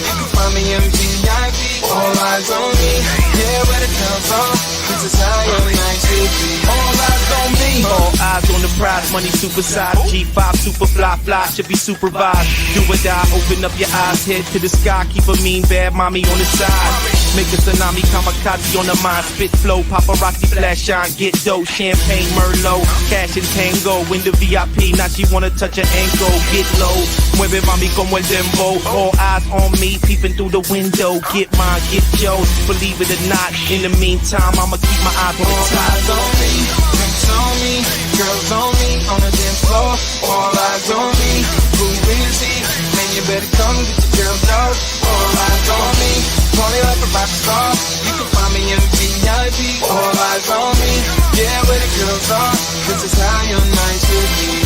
You can find me in VIP, all eyes on me. Yeah, where the girls are, this is how your night should be. All eyes on me. All eyes on the prize, money supersized. G5 super fly, should be supervised. Do or die, open up your eyes, head to the sky. Keep a mean bad mommy on the side. Make a tsunami, kamikaze on the mind. Spit flow, paparazzi, flash shine. Get dough, champagne, Merlot. Cash and tango, in the VIP. Now she wanna touch her ankle. Get low, mueve mami como el dembow. All eyes on me, peeping through the window. Get mine, get yours, believe it or not. In the meantime, I'ma keep my eyes on the All top. eyes on me, drinks on me, girls on me, on the dance floor. All eyes on me, who is he? Man, you better come get your girls out. All eyes on me, party like a rock star. You can find me in VIP. All eyes on me, yeah, where the girls are. This is how your night should be.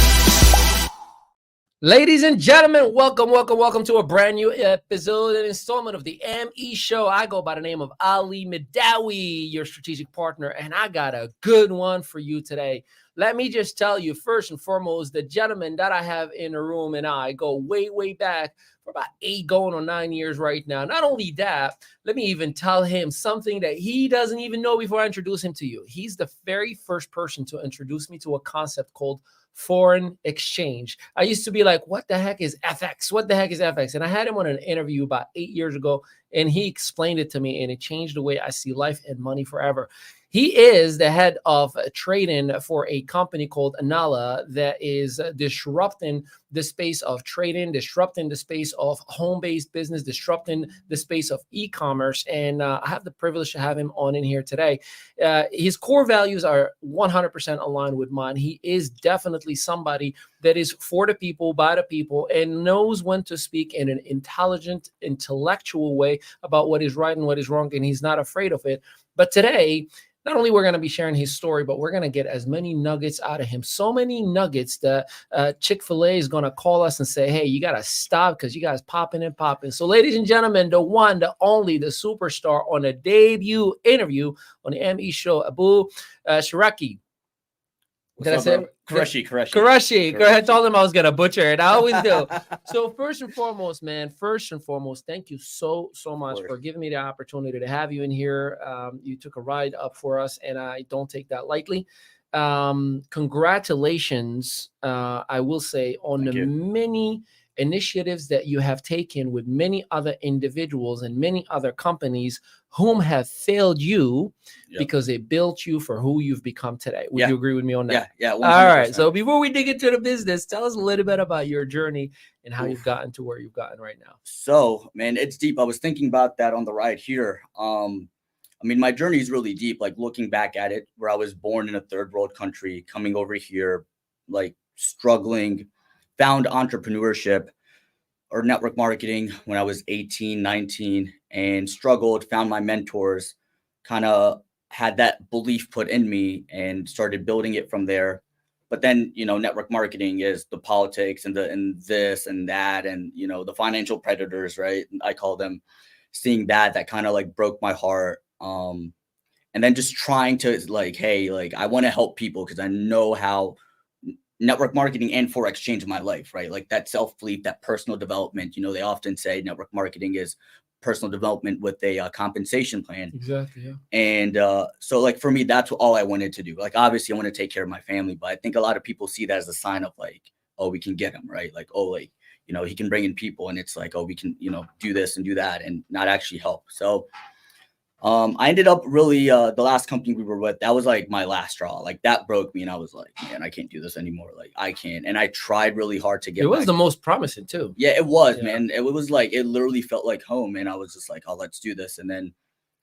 Ladies and gentlemen, welcome to a brand new episode and installment of the ME Show. I go by the name of Ali Midawi, your strategic partner, and I got a good one for you today. Let me just tell you, first and foremost, the gentleman that I have in the room and I go way back for about 8 going on 9 years right now. Not only that, let me even tell him something that he doesn't even know before I introduce him to you. He's the very first person to introduce me to a concept called foreign exchange. I used to be like, what the heck is FX? What the heck is FX? And I had him on an interview about 8 years ago, and he explained it to me, and it changed the way I see life and money forever. He is the head of trading for a company called Anala that is disrupting the space of trading, disrupting the space of home-based business, disrupting the space of e-commerce. And I have the privilege to have him on in here today. His core values are 100% aligned with mine. He is definitely somebody that is for the people, by the people, and knows when to speak in an intelligent, intellectual way about what is right and what is wrong, and he's not afraid of it. But today, not only we're going to be sharing his story, but we're going to get as many nuggets out of him. So many nuggets that Chick-fil-A is going to call us and say, hey, you got to stop because you guys popping and popping. So ladies and gentlemen, the one, the only, the superstar on a debut interview on the ME Show, Abu Sharaki. Did I say Qureshi. Qureshi. Go ahead, told him I was going to butcher it. I always do. So first and foremost, thank you so much for giving me the opportunity to have you in here. You took a ride up for us, and I don't take that lightly. Congratulations, I will say, on the many initiatives that you have taken with many other individuals and many other companies whom have failed you because they built you for who you've become today. Would you agree with me on that? Yeah. 100%. All right. So before we dig into the business, tell us a little bit about your journey and how you've gotten to where you've gotten right now. So, man, it's deep. I was thinking about that on the ride here. I mean, my journey is really deep, like looking back at it, where I was born in a third world country, coming over here, like struggling, found entrepreneurship or network marketing when I was 18, 19, and struggled, found my mentors, kind of had that belief put in me and started building it from there. But then, network marketing is the politics and this and that, and, the financial predators, right? I call them. Seeing that kind of like broke my heart. And then just trying to I want to help people because I know how network marketing and Forex changed my life, right? Like that self-belief, that personal development. They often say network marketing is personal development with a compensation plan. Exactly. Yeah. And so like for me, that's all I wanted to do. Like, obviously I want to take care of my family, but I think a lot of people see that as a sign of like, oh, we can get him, right? Like, oh, like, he can bring in people, and it's like, oh, we can, do this and do that and not actually help. So I ended up really, the last company we were with, that was like my last straw. Like that broke me, and I was like, man, I can't do this anymore. Like I can't. And I tried really hard to get it. Was back. the most promising too. Yeah, it was, man. It was like, it literally felt like home. And I was just like, oh, let's do this. And then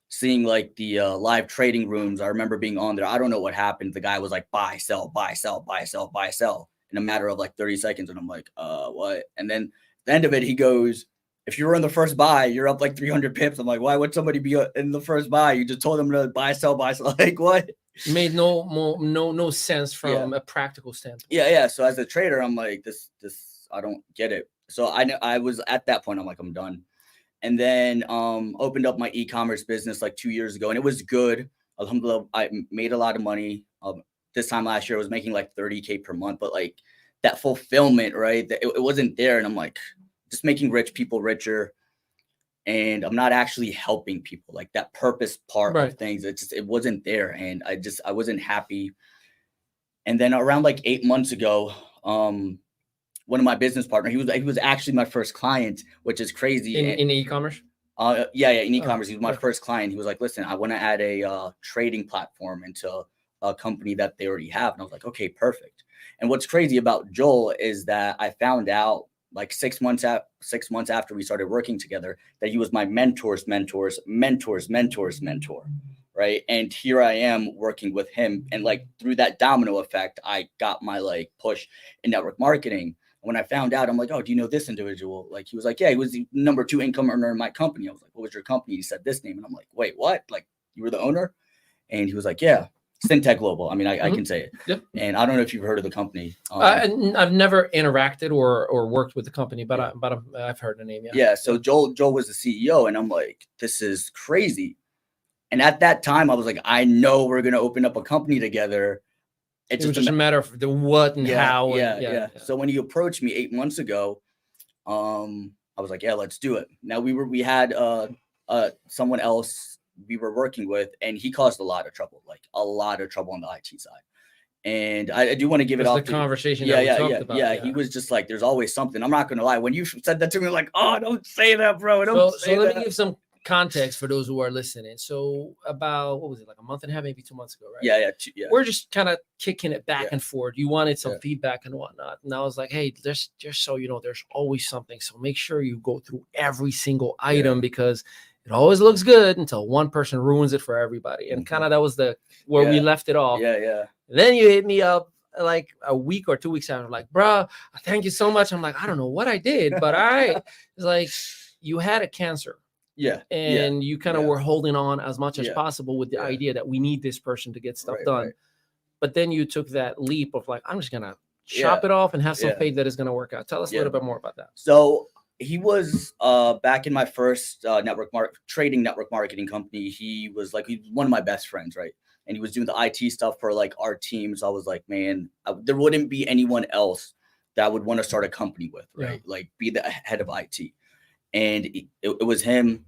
seeing like the live trading rooms, I remember being on there. I don't know what happened. The guy was like, buy, sell, buy, sell, buy, sell, buy, sell in a matter of like 30 seconds. And I'm like, what? And then at the end of it, he goes, if you were in the first buy, you're up like 300 pips. I'm like, why would somebody be in the first buy? You just told them to buy, sell, buy, sell. Like what? It made no sense from a practical standpoint. Yeah. So as a trader, I'm like, this, I don't get it. So I was at that point, I'm like, I'm done. And then opened up my e-commerce business like 2 years ago, and it was good. Alhamdulillah, I made a lot of money. This time last year, I was making like 30K per month, but like that fulfillment, right? It wasn't there. And I'm like, just making rich people richer. and I'm not actually helping people, like that purpose part Right. of things. It wasn't there, and I wasn't happy. And then around like 8 months ago, one of my business partner, he was actually my first client, which is crazy. In e-commerce. Yeah, in Oh, e-commerce. He was my okay. first client. He was like, listen, I want to add a trading platform into a company that they already have. And I was like, okay, perfect. And what's crazy about Joel is that I found out like 6 months after we started working together that he was my mentor's mentor. Right. And here I am working with him. And like through that domino effect, I got my like push in network marketing. When I found out, I'm like, oh, do you know this individual? Like, he was like, yeah, he was the number 2 income earner in my company. I was like, what was your company? He said this name. And I'm like, wait, what? Like, you were the owner? And he was like, yeah, Syntech Global. I mean, I can say it. Yep. And I don't know if you've heard of the company. And I've never interacted or worked with the company, but Yeah. I've heard the name. Yeah. Yeah. So Joel was the CEO, and I'm like, this is crazy. And at that time, I was like, I know we're gonna open up a company together. It was just a matter of the what and how. Yeah. So when he approached me 8 months ago, I was like, yeah, let's do it. Now we had someone else we were working with, and he caused a lot of trouble on the IT side. And I do want to give it off the conversation. Yeah. He was just like, there's always something. I'm not gonna lie. When you said that to me, I'm like, oh, don't say that, bro. So let me give some context for those who are listening. So about, what was it, like a month and a half, maybe 2 months ago, right? Yeah. We're just kind of kicking it back Yeah. and forth. You wanted some Yeah. feedback and whatnot. And I was like, hey, just so you know, there's always something. So make sure you go through every single item because it always looks good until one person ruins it for everybody. And kind of that was where we left it off. Yeah. Then you hit me up like a week or 2 weeks after, like, bro, thank you so much. I'm like, I don't know what I did, but all right. It's like, you had a cancer. Yeah. And you kind of were holding on as much as Yeah. possible with the Yeah. idea that we need this person to get stuff Right, done. right. But then you took that leap of like, I'm just going to chop it off and have some faith that it's going to work out. Tell us a little bit more about that. So he was back in my first trading network marketing company. He's one of my best friends, right? And he was doing the IT stuff for like our team. So I was like, man, there wouldn't be anyone else that I would want to start a company with, right? Like be the head of IT. And it was him.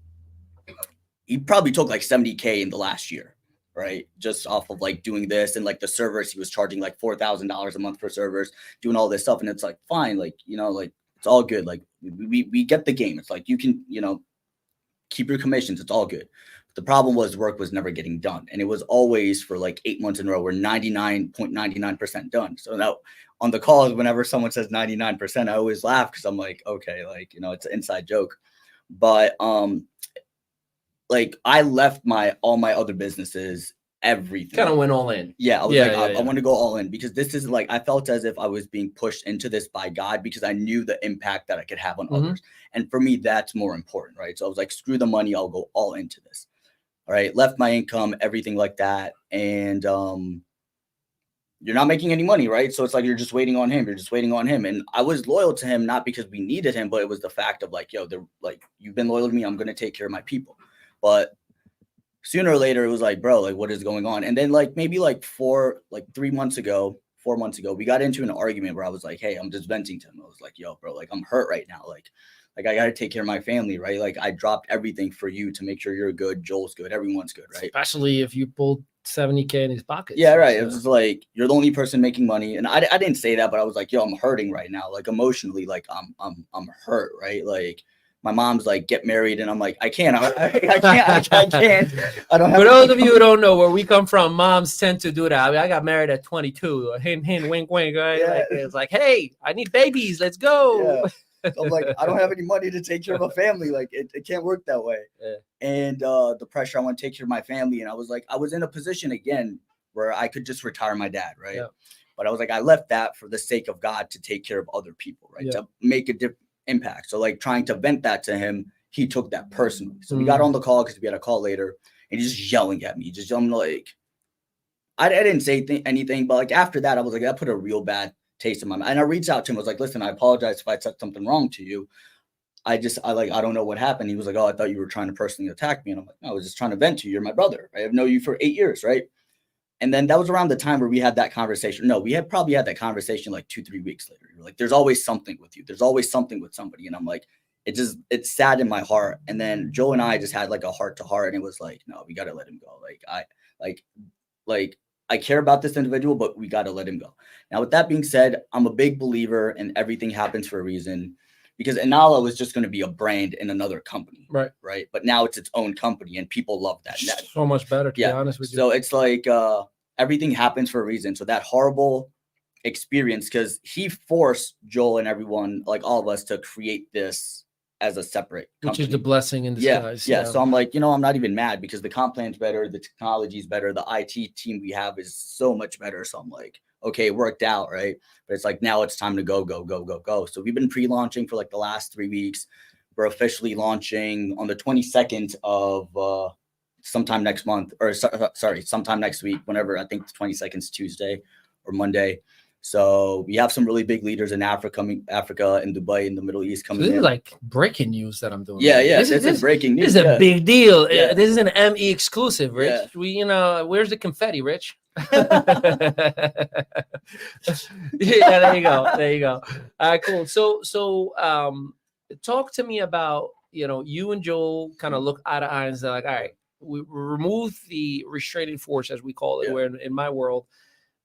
He probably took like 70K in the last year, right? Just off of like doing this and like the servers, he was charging like $4,000 a month for servers, doing all this stuff. And it's like, fine, like, like it's all good. Like we get the game. It's like, you can, keep your commissions. It's all good. But the problem was work was never getting done. And it was always for like 8 months in a row, we're 99.99% done. So now on the calls, whenever someone says 99%, I always laugh because I'm like, okay, like, it's an inside joke. But like I left all my other businesses, everything. Kind of went all in. Yeah, I was I want to go all in because this is like, I felt as if I was being pushed into this by God because I knew the impact that I could have on others. And for me, that's more important, right? So I was like, screw the money, I'll go all into this. All right, left my income, everything like that. And you're not making any money, right? So it's like, you're just waiting on him. And I was loyal to him, not because we needed him, but it was the fact of like, yo, they're like, you've been loyal to me, I'm going to take care of my people. But sooner or later, it was like, bro, like, what is going on? And then like maybe like 4 months ago, we got into an argument where I was like, hey, I'm just venting to him. I was like, yo, bro, like, I'm hurt right now. Like I got to take care of my family, right? Like I dropped everything for you to make sure you're good. Joel's good. Everyone's good, right? Especially if you pulled 70K in his pockets. Yeah, right. It was just like, you're the only person making money. And I didn't say that, but I was like, yo, I'm hurting right now. Like emotionally, like I'm hurt, right? Like, my mom's like, get married. And I'm like, I can't. I can't. I don't have. For those of you who don't know where we come from, moms tend to do that. I mean, I got married at 22. Hint, hint, wink, wink. Right? Yeah. Like, it's like, hey, I need babies. Let's go. Yeah. I'm like, I don't have any money to take care of a family. Like, it can't work that way. Yeah. And the pressure, I want to take care of my family. And I was like, I was in a position again where I could just retire my dad, right? Yeah. But I was like, I left that for the sake of God to take care of other people, right? To make a different impact. So like trying to vent that to him, he took that personally. So we got on the call because we had a call later, and he's just yelling at me. I'm like, I didn't say anything, but like after that, I was like, that put a real bad taste in my mouth. And I reached out to him. I was like, listen, I apologize if I said something wrong to you. I don't know what happened. He was like, oh, I thought you were trying to personally attack me. And I'm like, no, I was just trying to vent to you. You're my brother. I've known you for 8 years, right? And then that was around the time where we had that conversation. No, we had probably had that conversation like 2-3 weeks later. You're like, there's always something with you. There's always something with somebody. And I'm like, it sat in my heart. And then Joe and I just had like a heart to heart, and it was like, no, we got to let him go. Like I care about this individual, but we got to let him go. Now, with that being said, I'm a big believer in everything happens for a reason, because Inala was just going to be a brand in another company. Right. But now it's its own company, and people love that. So much better, to be honest with you. So it's like everything happens for a reason. So that horrible experience, because he forced Joel and everyone, like all of us, to create this as a separate company. Which is the blessing in disguise. Yeah. So I'm like, I'm not even mad, because the comp plan's better, the technology's better, the IT team we have is so much better. So I'm like, okay, it worked out, right? But it's like, now it's time to go. So we've been pre-launching for like the last 3 weeks. We're officially launching on the 22nd of sometime next month, or sometime next week, whenever. I think the 22nd is Tuesday or Monday. So we have some really big leaders in Africa and Dubai, in the Middle East coming in. This is like breaking news that I'm doing. Yeah. This is breaking news. This is a big deal. Yeah. This is an ME exclusive, Rich. Yeah. Where's the confetti, Rich? Yeah, there you go. All right, cool. So talk to me about, you and Joel kind of look eye to eye and say, like, all right, we remove the restraining force, as we call it, where in my world.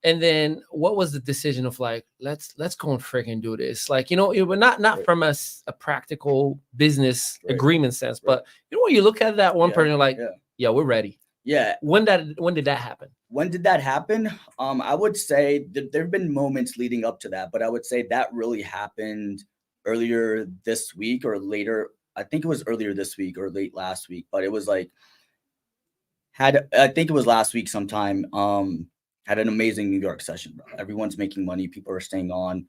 And then what was the decision of like, let's go and freaking do this? Like, it was not from a practical business agreement sense, but when you look at that one person, you're like, yeah, we're ready. Yeah. When did that happen? When did that happen? I would say there have been moments leading up to that, but I would say that really happened earlier this week or later. I think it was earlier this week or late last week, but it was like, I think it was last week sometime. Had an amazing New York session, bro. Everyone's making money. People are staying on.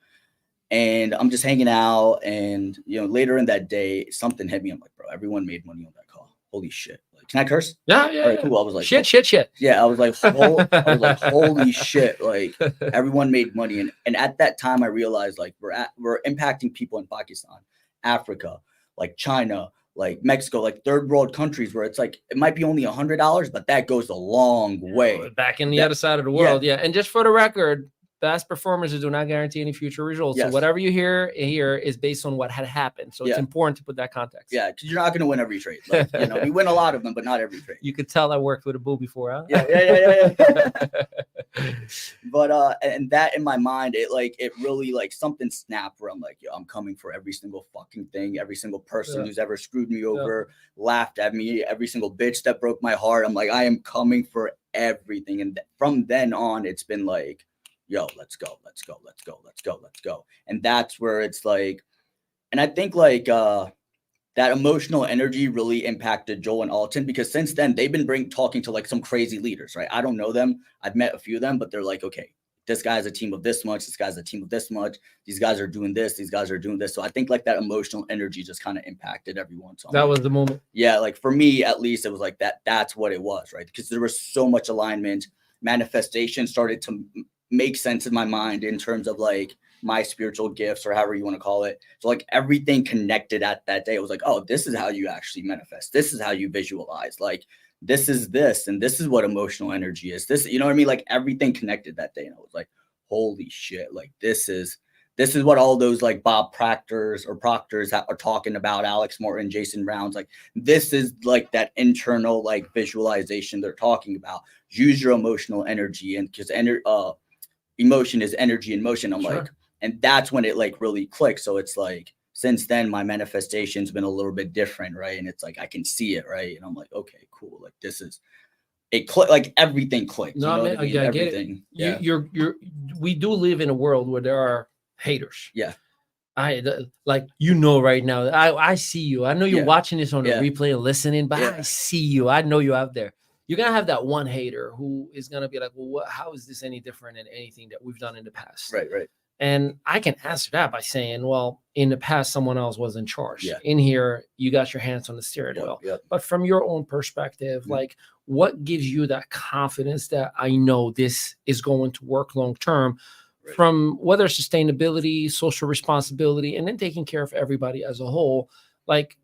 And I'm just hanging out. And, later in that day, something hit me. I'm like, bro, everyone made money on that call. Holy shit. Like, can I curse? Yeah. All right, cool. I was like, shit. Yeah, I was like, holy shit. Like, everyone made money. And at that time, I realized, like, we're impacting people in Pakistan, Africa, like China, like Mexico, like third world countries, where it's like, it might be only $100, but that goes a long way. Back in the other side of the world. Yeah. And just for the record, past performances do not guarantee any future results. Yes. So whatever you hear here is based on what had happened. So it's important to put that context. Yeah, because you're not going to win every trade. Like, we win a lot of them, but not every trade. You could tell I worked with a bull before, huh? Yeah. But and that in my mind, it really like something snapped where I'm like, yo, I'm coming for every single fucking thing, every single person who's ever screwed me over, laughed at me, every single bitch that broke my heart. I'm like, I am coming for everything. And from then on, it's been like, yo, let's go. And that's where it's like, and I think like that emotional energy really impacted Joel and Alton, because since then they've been talking to like some crazy leaders, right? I don't know them. I've met a few of them, but they're like, okay, this guy's a team of this much. This guy's a team of this much. These guys are doing this. These guys are doing this. So I think like that emotional energy just kind of impacted everyone. So that was the moment. Yeah. Like for me, at least it was like that. That's what it was, right? Because there was so much alignment. Manifestation started to make sense in my mind in terms of like my spiritual gifts, or however you want to call it. So like everything connected at that day. It was like, oh, this is how you actually manifest. This is how you visualize. Like this is this, and this is what emotional energy is. This, you know what I mean? Like everything connected that day. And I was like, holy shit. Like this is what all those like Bob Proctors are talking about, Alex Morton, Jason Brown's. Like this is like that internal like visualization they're talking about. Use your emotional energy, and because emotion is energy in motion. I'm like, and that's when it like really clicks. So it's like, since then my manifestation's been a little bit different, right? And it's like, I can see it, right? And I'm like, okay, cool. Like this is it. Like everything clicked. No, you know man, I mean? I get everything. it. Yeah. We do live in a world where there are haters. Yeah. Right now, I see you. I know you're watching this on the replay and listening, but I see you. I know you're out there. You're going to have that one hater who is going to be like, well, how is this any different than anything that we've done in the past? Right. And I can answer that by saying, well, in the past, someone else was in charge. Yeah. In here, you got your hands on the steering wheel. Yep. But from your own perspective, like what gives you that confidence that I know this is going to work long term, from whether sustainability, social responsibility, and then taking care of everybody as a whole? Like,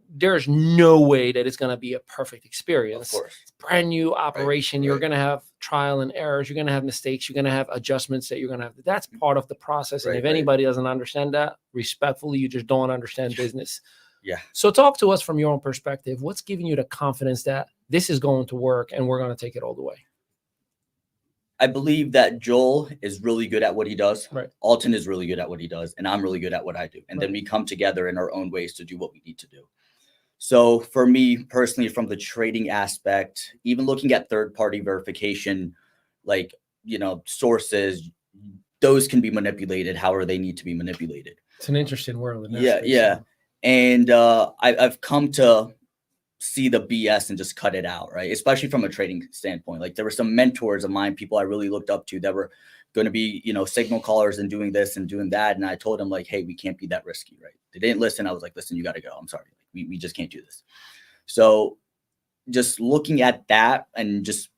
there's no way that it's going to be a perfect experience. Of course. It's brand new operation. Right. You're going to have trial and errors. You're going to have mistakes. You're going to have adjustments that you're going to have. That's part of the process. And if anybody doesn't understand that, respectfully, you just don't understand business. Yeah. So talk to us from your own perspective. What's giving you the confidence that this is going to work and we're going to take it all the way? I believe that Joel is really good at what he does. Right. Alton is really good at what he does. And I'm really good at what I do. And then we come together in our own ways to do what we need to do. So for me personally, from the trading aspect, even looking at third-party verification, like, sources, those can be manipulated however they need to be manipulated. It's an interesting world. Yeah. And I've come to see the BS and just cut it out, right? Especially from a trading standpoint. Like there were some mentors of mine, people I really looked up to that were going to be, signal callers and doing this and doing that. And I told them like, hey, we can't be that risky, right? They didn't listen. I was like, listen, you got to go. I'm sorry. We just can't do this. So just looking at that and just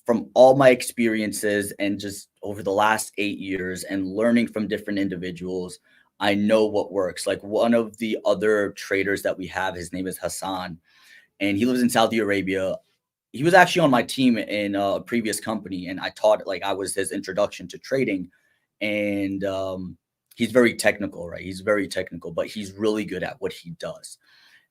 from all my experiences and just over the last 8 years and learning from different individuals, I know what works. Like one of the other traders that we have, his name is Hassan, and he lives in Saudi Arabia. He was actually on my team in a previous company, and I taught, like I was his introduction to trading. And he's very technical, right? He's very technical, but he's really good at what he does.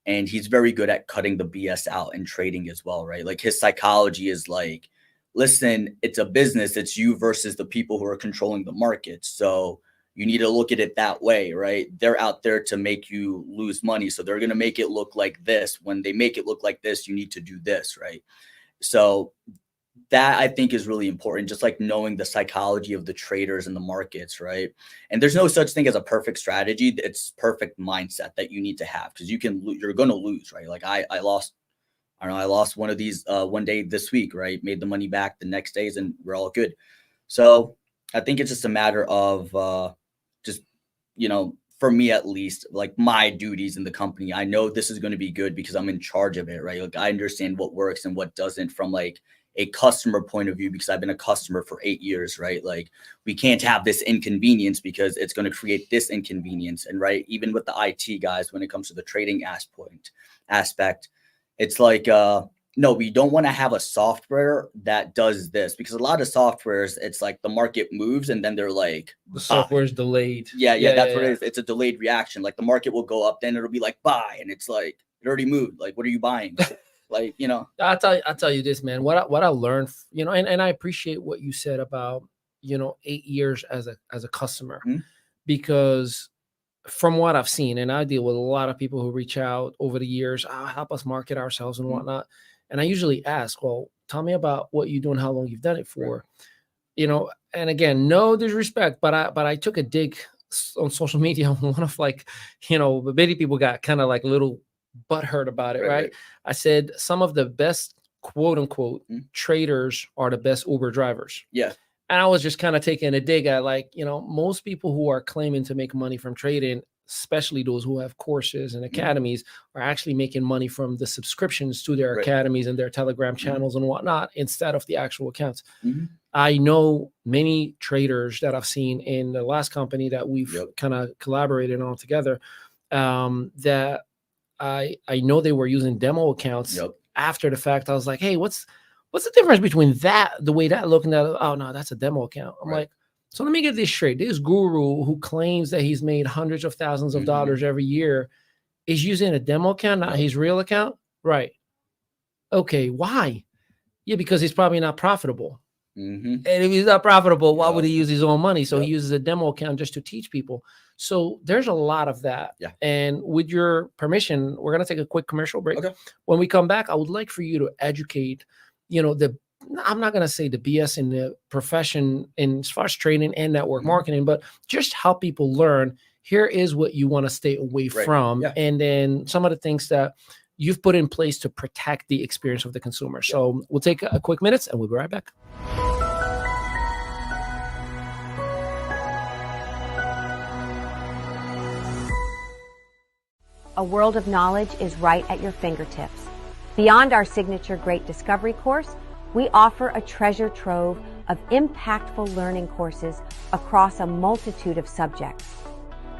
And he's very good at cutting the BS out and trading as well, right? Like his psychology is like, listen, it's a business. It's you versus the people who are controlling the market. So you need to look at it that way, right? They're out there to make you lose money. So they're going to make it look like this. When they make it look like this, you need to do this, right? So that I think is really important, just like knowing the psychology of the traders and the markets, right? And there's no such thing as a perfect strategy. It's perfect mindset that you need to have, because you're going to lose, right? Like I lost one of these one day this week, right? Made the money back the next days and we're all good. So I think it's just a matter of for me at least, like my duties in the company. I know this is going to be good because I'm in charge of it, right? Like I understand what works and what doesn't from like a customer point of view, because I've been a customer for 8 years, right? Like we can't have this inconvenience because it's going to create this inconvenience. And right, even with the IT guys, when it comes to the trading aspect, it's like, no, we don't want to have a software that does this, because a lot of softwares, it's like the market moves and then they're like, the software is delayed. Yeah, that's what it is. It's a delayed reaction. Like the market will go up, then it'll be like buy, and it's like it already moved. Like, what are you buying? Like, I'll tell you this, man. What I learned, and I appreciate what you said about 8 years as a customer, because from what I've seen, and I deal with a lot of people who reach out over the years, help us market ourselves and whatnot. And I usually ask, well, tell me about what you do and how long you've done it for, and again, no disrespect, but I took a dig on social media. One of many people got kind of like a little butthurt about it. Right. I said, some of the best quote unquote traders are the best Uber drivers. Yeah. And I was just kind of taking a dig at most people who are claiming to make money from trading, especially those who have courses and academies, are actually making money from the subscriptions to their academies and their Telegram channels and whatnot, instead of the actual accounts. I know many traders that I've seen in the last company that we've kind of collaborated on together, that I know they were using demo accounts. After the fact, I was like, hey, what's the difference between the way that looked and that? Oh no, that's a demo account. I'm like, so let me get this straight. This guru who claims that he's made hundreds of thousands of dollars every year is using a demo account, not his real account? Right. Okay, why? Yeah, because he's probably not profitable. And if he's not profitable, why would he use his own money? So he uses a demo account just to teach people. So there's a lot of that. Yeah. And with your permission, we're going to take a quick commercial break. Okay. When we come back, I would like for you to educate, I'm not going to say the BS in the profession in as far as trading and network marketing, but just help people learn, here is what you want to stay away from. Yeah. And then some of the things that you've put in place to protect the experience of the consumer. So we'll take a quick minute and we'll be right back. A world of knowledge is right at your fingertips. Beyond our signature Great Discovery course, we offer a treasure trove of impactful learning courses across a multitude of subjects.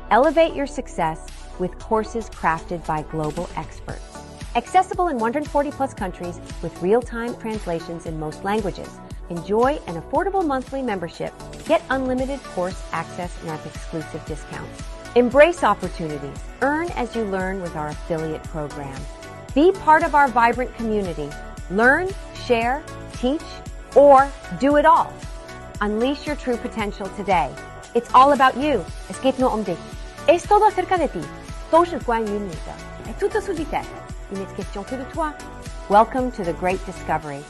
Elevate your success with courses crafted by global experts. Accessible in 140 plus countries with real-time translations in most languages. Enjoy an affordable monthly membership. Get unlimited course access and have exclusive discounts. Embrace opportunities. Earn as you learn with our affiliate program. Be part of our vibrant community. Learn, share, teach, or do it all. Unleash your true potential today. It's all about you. Escape no om dich. Es todo acerca de ti. 都是关于你的. È tutto su di te. Il n'est question que de toi. Welcome to the Great Discovery.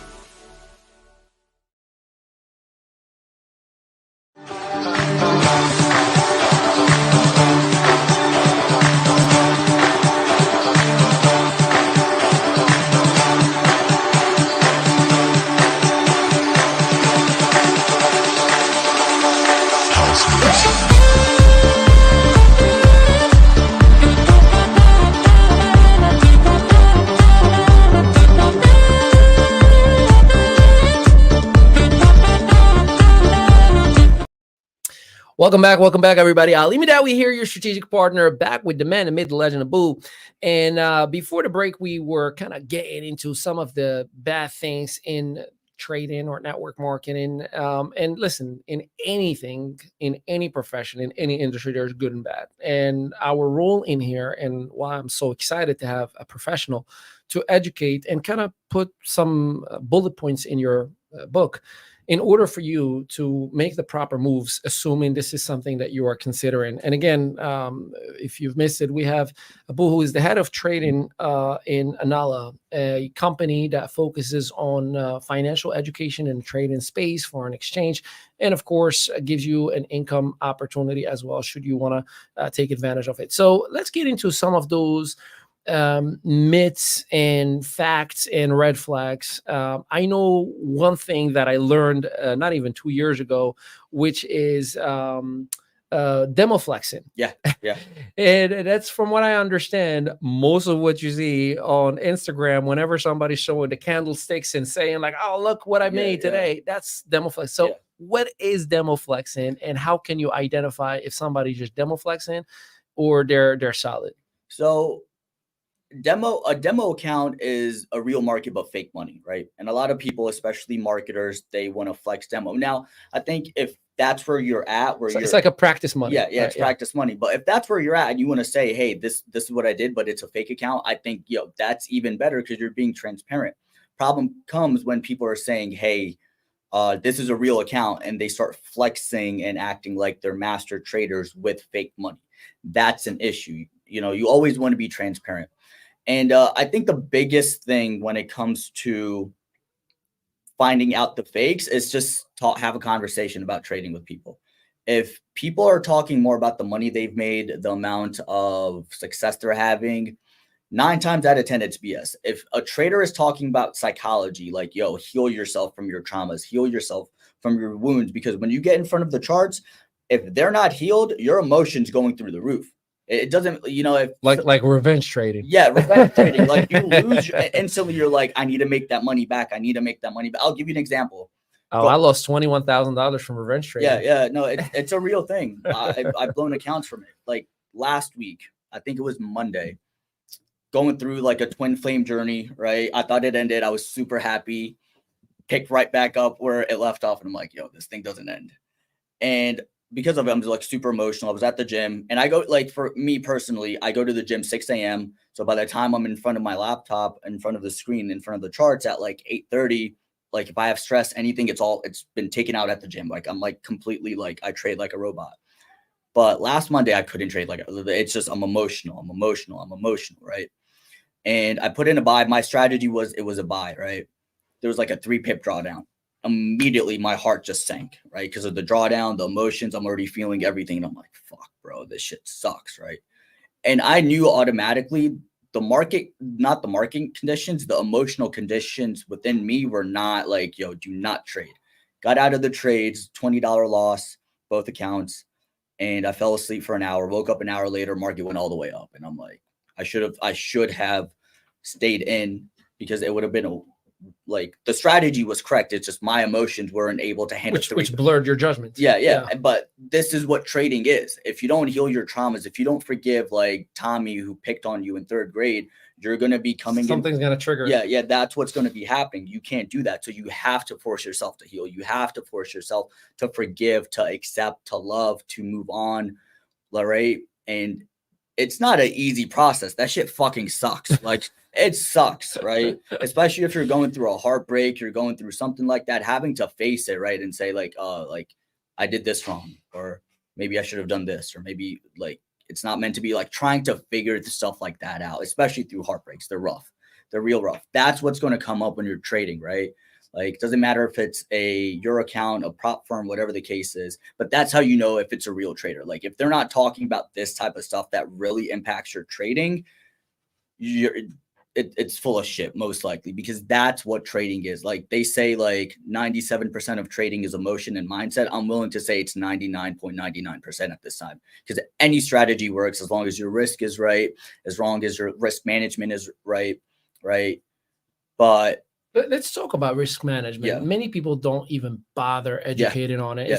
Welcome back, everybody. Ali Madawi here, your strategic partner, back with the man, the myth, the legend, of Boo. And before the break, we were kind of getting into some of the bad things in trading or network marketing. And listen, in anything, in any profession, in any industry, there's good and bad. And our role in here, and why I'm so excited to have a professional to educate and kind of put some bullet points in your book, in order for you to make the proper moves, assuming this is something that you are considering. And again, if you've missed it, we have Abu, who is the head of trading in Anala, a company that focuses on financial education and trading space, foreign exchange, and of course, gives you an income opportunity as well, should you want to take advantage of it. So let's get into some of those myths and facts and red flags. I know one thing that I learned not even 2 years ago, which is demo flexing. Yeah. And that's, from what I understand, most of what you see on Instagram whenever somebody's showing the candlesticks and saying like, oh, look what I made today. That's demo flex. So what is demo flexing, and how can you identify if somebody's just demo flexing or they're solid? So a demo account is a real market but fake money, right? And a lot of people, especially marketers, they want to flex demo. Now, I think if that's where you're at, it's like a practice money. Yeah, it's practice money. But if that's where you're at and you want to say, hey, this is what I did, but it's a fake account, I think that's even better, because you're being transparent. Problem comes when people are saying, hey, this is a real account, and they start flexing and acting like they're master traders with fake money. That's an issue. You always want to be transparent. And I think the biggest thing when it comes to finding out the fakes is just have a conversation about trading with people. If people are talking more about the money they've made, the amount of success they're having, 9 times out of 10, it's BS. If a trader is talking about psychology, like, heal yourself from your traumas, heal yourself from your wounds, because when you get in front of the charts, if they're not healed, your emotions going through the roof. It doesn't, if like revenge trading. Yeah, revenge trading. Like, you lose instantly. You're like, I need to make that money back. I need to make that money back. I'll give you an example. Oh, I lost $21,000 from revenge trading. Yeah. No, it's a real thing. I've blown accounts from it. Like last week, I think it was Monday, going through like a twin flame journey, right? I thought it ended. I was super happy. Picked right back up where it left off. And I'm like, this thing doesn't end. And because of it, I'm just like super emotional. I was at the gym, and I go, like, for me personally, I go to the gym 6 a.m. So by the time I'm in front of my laptop, in front of the screen, in front of the charts at like 8:30, like if I have stress, anything, it's been taken out at the gym. Like I'm like completely, like, I trade like a robot. But last Monday I couldn't trade it's just, I'm emotional, right? And I put in a buy. My strategy was, it was a buy, right? There was like a 3-pip drawdown. Immediately my heart just sank, right? Because of the drawdown, the emotions, I'm already feeling everything. And I'm like, fuck, bro, this shit sucks, right? And I knew automatically the market, not the market conditions, the emotional conditions within me were not like, do not trade. Got out of the trades, $20 loss, both accounts. And I fell asleep for an hour, woke up an hour later, market went all the way up. And I'm like, I should have stayed in, because it would have been like the strategy was correct. It's just my emotions weren't able to handle which blurred your judgment. Yeah. But this is what trading is. If you don't heal your traumas, if you don't forgive like Tommy who picked on you in 3rd grade, you're going to be something's going to trigger. Yeah. That's what's going to be happening. You can't do that. So you have to force yourself to heal. You have to force yourself to forgive, to accept, to love, to move on. Right. And it's not an easy process. That shit fucking sucks. Like it sucks, right? Especially if you're going through a heartbreak, you're going through something like that, having to face it, right? And say like I did this wrong, or maybe I should have done this, or maybe like it's not meant to be, like trying to figure the stuff like that out, especially through heartbreaks. They're rough. They're real rough. That's what's going to come up when you're trading, right? Like, doesn't matter if it's your account, a prop firm, whatever the case is, but that's how you know if it's a real trader. Like if they're not talking about this type of stuff that really impacts your trading, it's full of shit, most likely, because that's what trading is. Like they say like 97% of trading is emotion and mindset. I'm willing to say it's 99.99% at this time, because any strategy works as long as your risk is right, as long as your risk management is right. But let's talk about risk management. Yeah. Many people don't even bother educating on it. Yeah.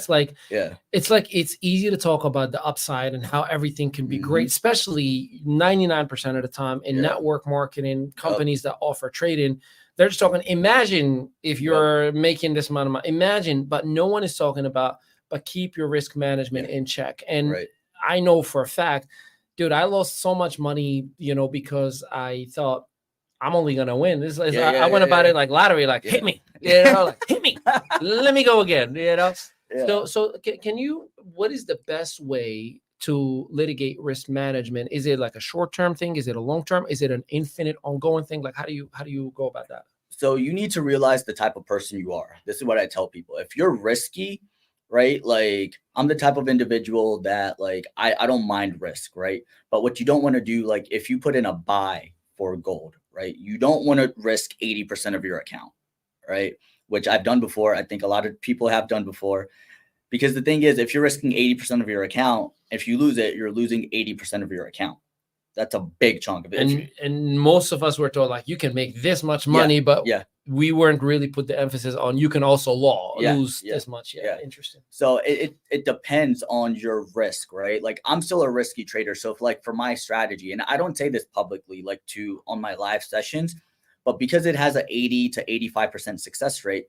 It's like it's easy to talk about the upside and how everything can be great, especially 99% of the time in network marketing companies that offer trading. They're just talking, imagine if you're making this amount of money, imagine, but no one is talking about, but keep your risk management in check. And I know for a fact, dude, I lost so much money, because I thought, I'm only gonna win. This is I went about it like lottery, like hit me, like hit me. Let me go again, So can you? What is the best way to litigate risk management? Is it like a short-term thing? Is it a long-term? Is it an infinite ongoing thing? Like how do you go about that? So you need to realize the type of person you are. This is what I tell people. If you're risky, right? Like I'm the type of individual that like I don't mind risk, right? But what you don't want to do, like if you put in a buy for gold, right? You don't want to risk 80% of your account, right? Which I've done before. I think a lot of people have done before, because the thing is, if you're risking 80% of your account, if you lose it, you're losing 80% of your account. That's a big chunk of it. And most of us were told like, you can make this much money, but we weren't really put the emphasis on, you can also lose this much. Interesting. So it depends on your risk, right? Like I'm still a risky trader. So for my strategy, and I don't say this publicly, like on my live sessions, but because it has an 80 to 85% success rate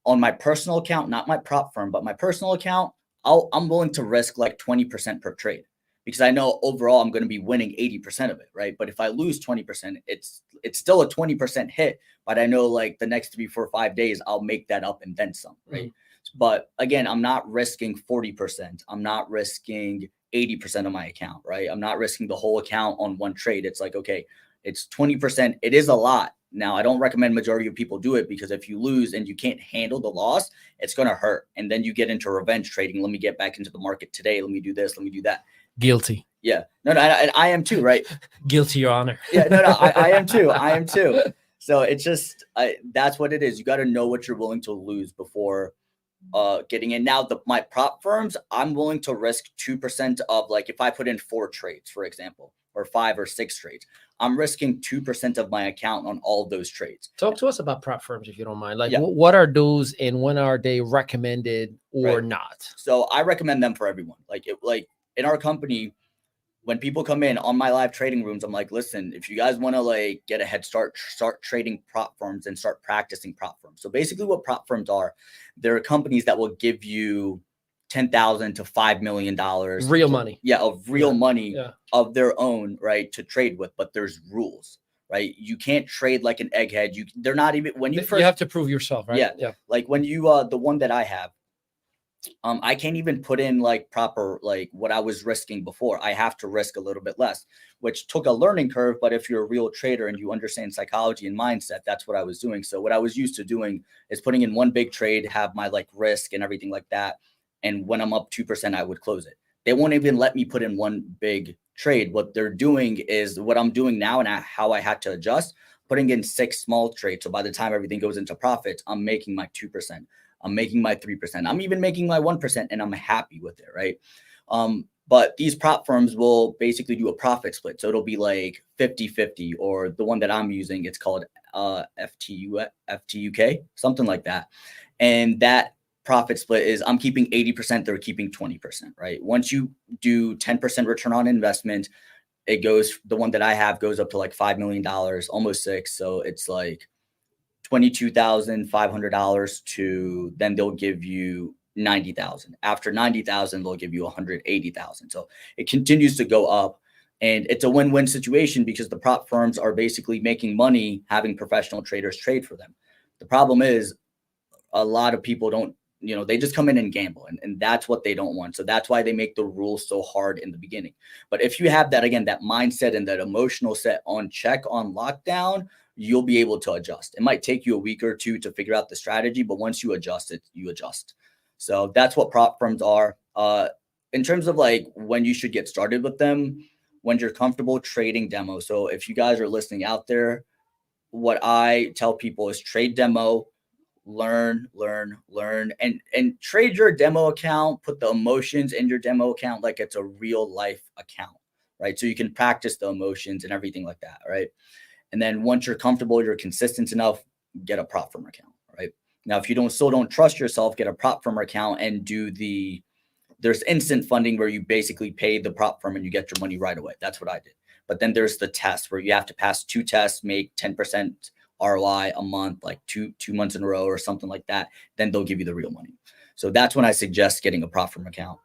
on my personal account, not my prop firm, but my personal account, I'm willing to risk like 20% per trade, because I know overall I'm going to be winning 80% of it, right? But if I lose 20%, it's still a 20% hit, but I know like the next 3, 4, 5 days, I'll make that up and then some, right? But again, I'm not risking 40%. I'm not risking 80% of my account, right? I'm not risking the whole account on one trade. It's like, okay, it's 20%. It is a lot. Now, I don't recommend majority of people do it, because if you lose and you can't handle the loss, it's going to hurt. And then you get into revenge trading. Let me get back into the market today. Let me do this. Let me do that. Guilty. Yeah. No, I am too, right? Guilty, Your Honor. Yeah, no, I am too. I am too. So it's just, that's what it is. You got to know what you're willing to lose before getting in. Now, my prop firms, I'm willing to risk 2% of, like, if I put in 4 trades, for example, or 5 or 6 trades, I'm risking 2% of my account on all of those trades. Talk to us about prop firms, if you don't mind. Like, what are those and when are they recommended or not? So I recommend them for everyone. Like in our company, when people come in on my live trading rooms, I'm like, listen, if you guys want to like get a head start trading prop firms and start practicing prop firms. So basically what prop firms are, they're companies that will give you $10,000 to $5 million real money. Of real money of their own, right, to trade with. But there's rules, right? You can't trade like an egghead. They're not even, when you first, you have to prove yourself, right? Yeah. Like when you the one that I have, I can't even put in like proper, like what I was risking before. I have to risk a little bit less, which took a learning curve. But if you're a real trader and you understand psychology and mindset, that's what I was doing. So what I was used to doing is putting in one big trade, have my like risk and everything like that. And when I'm up 2%, I would close it. They won't even let me put in one big trade. What they're doing is what I'm doing now, and how I had to adjust, putting in 6 small trades. So by the time everything goes into profits, I'm making my 2%. I'm making my 3%. I'm even making my 1%, and I'm happy with it, right? But these prop firms will basically do a profit split. So it'll be like 50-50, or the one that I'm using, it's called FTUK, something like that. And that profit split is I'm keeping 80%, they're keeping 20%, right? Once you do 10% return on investment, it goes, the one that I have goes up to like $5 million, almost six. So it's like $22,500 to, then they'll give you 90,000. After 90,000, they'll give you 180,000. So it continues to go up, and it's a win-win situation because the prop firms are basically making money having professional traders trade for them. The problem is a lot of people don't, they just come in and gamble, and that's what they don't want. So that's why they make the rules so hard in the beginning. But if you have that, again, that mindset and that emotional set on check, on lockdown, you'll be able to adjust. It might take you a week or two to figure out the strategy, but once you adjust it, you adjust. So that's what prop firms are. In terms of like when you should get started with them, when you're comfortable trading demo. So if you guys are listening out there, what I tell people is trade demo, learn, and trade your demo account, put the emotions in your demo account like it's a real life account, right? So you can practice the emotions and everything like that, right? And then once you're comfortable, you're consistent enough, get a prop firm account, right? Now, if you still don't trust yourself, get a prop firm account and there's instant funding where you basically pay the prop firm and you get your money right away. That's what I did. But then there's the test where you have to pass 2 tests, make 10% ROI a month, like two months in a row or something like that. Then they'll give you the real money. So that's when I suggest getting a prop firm account.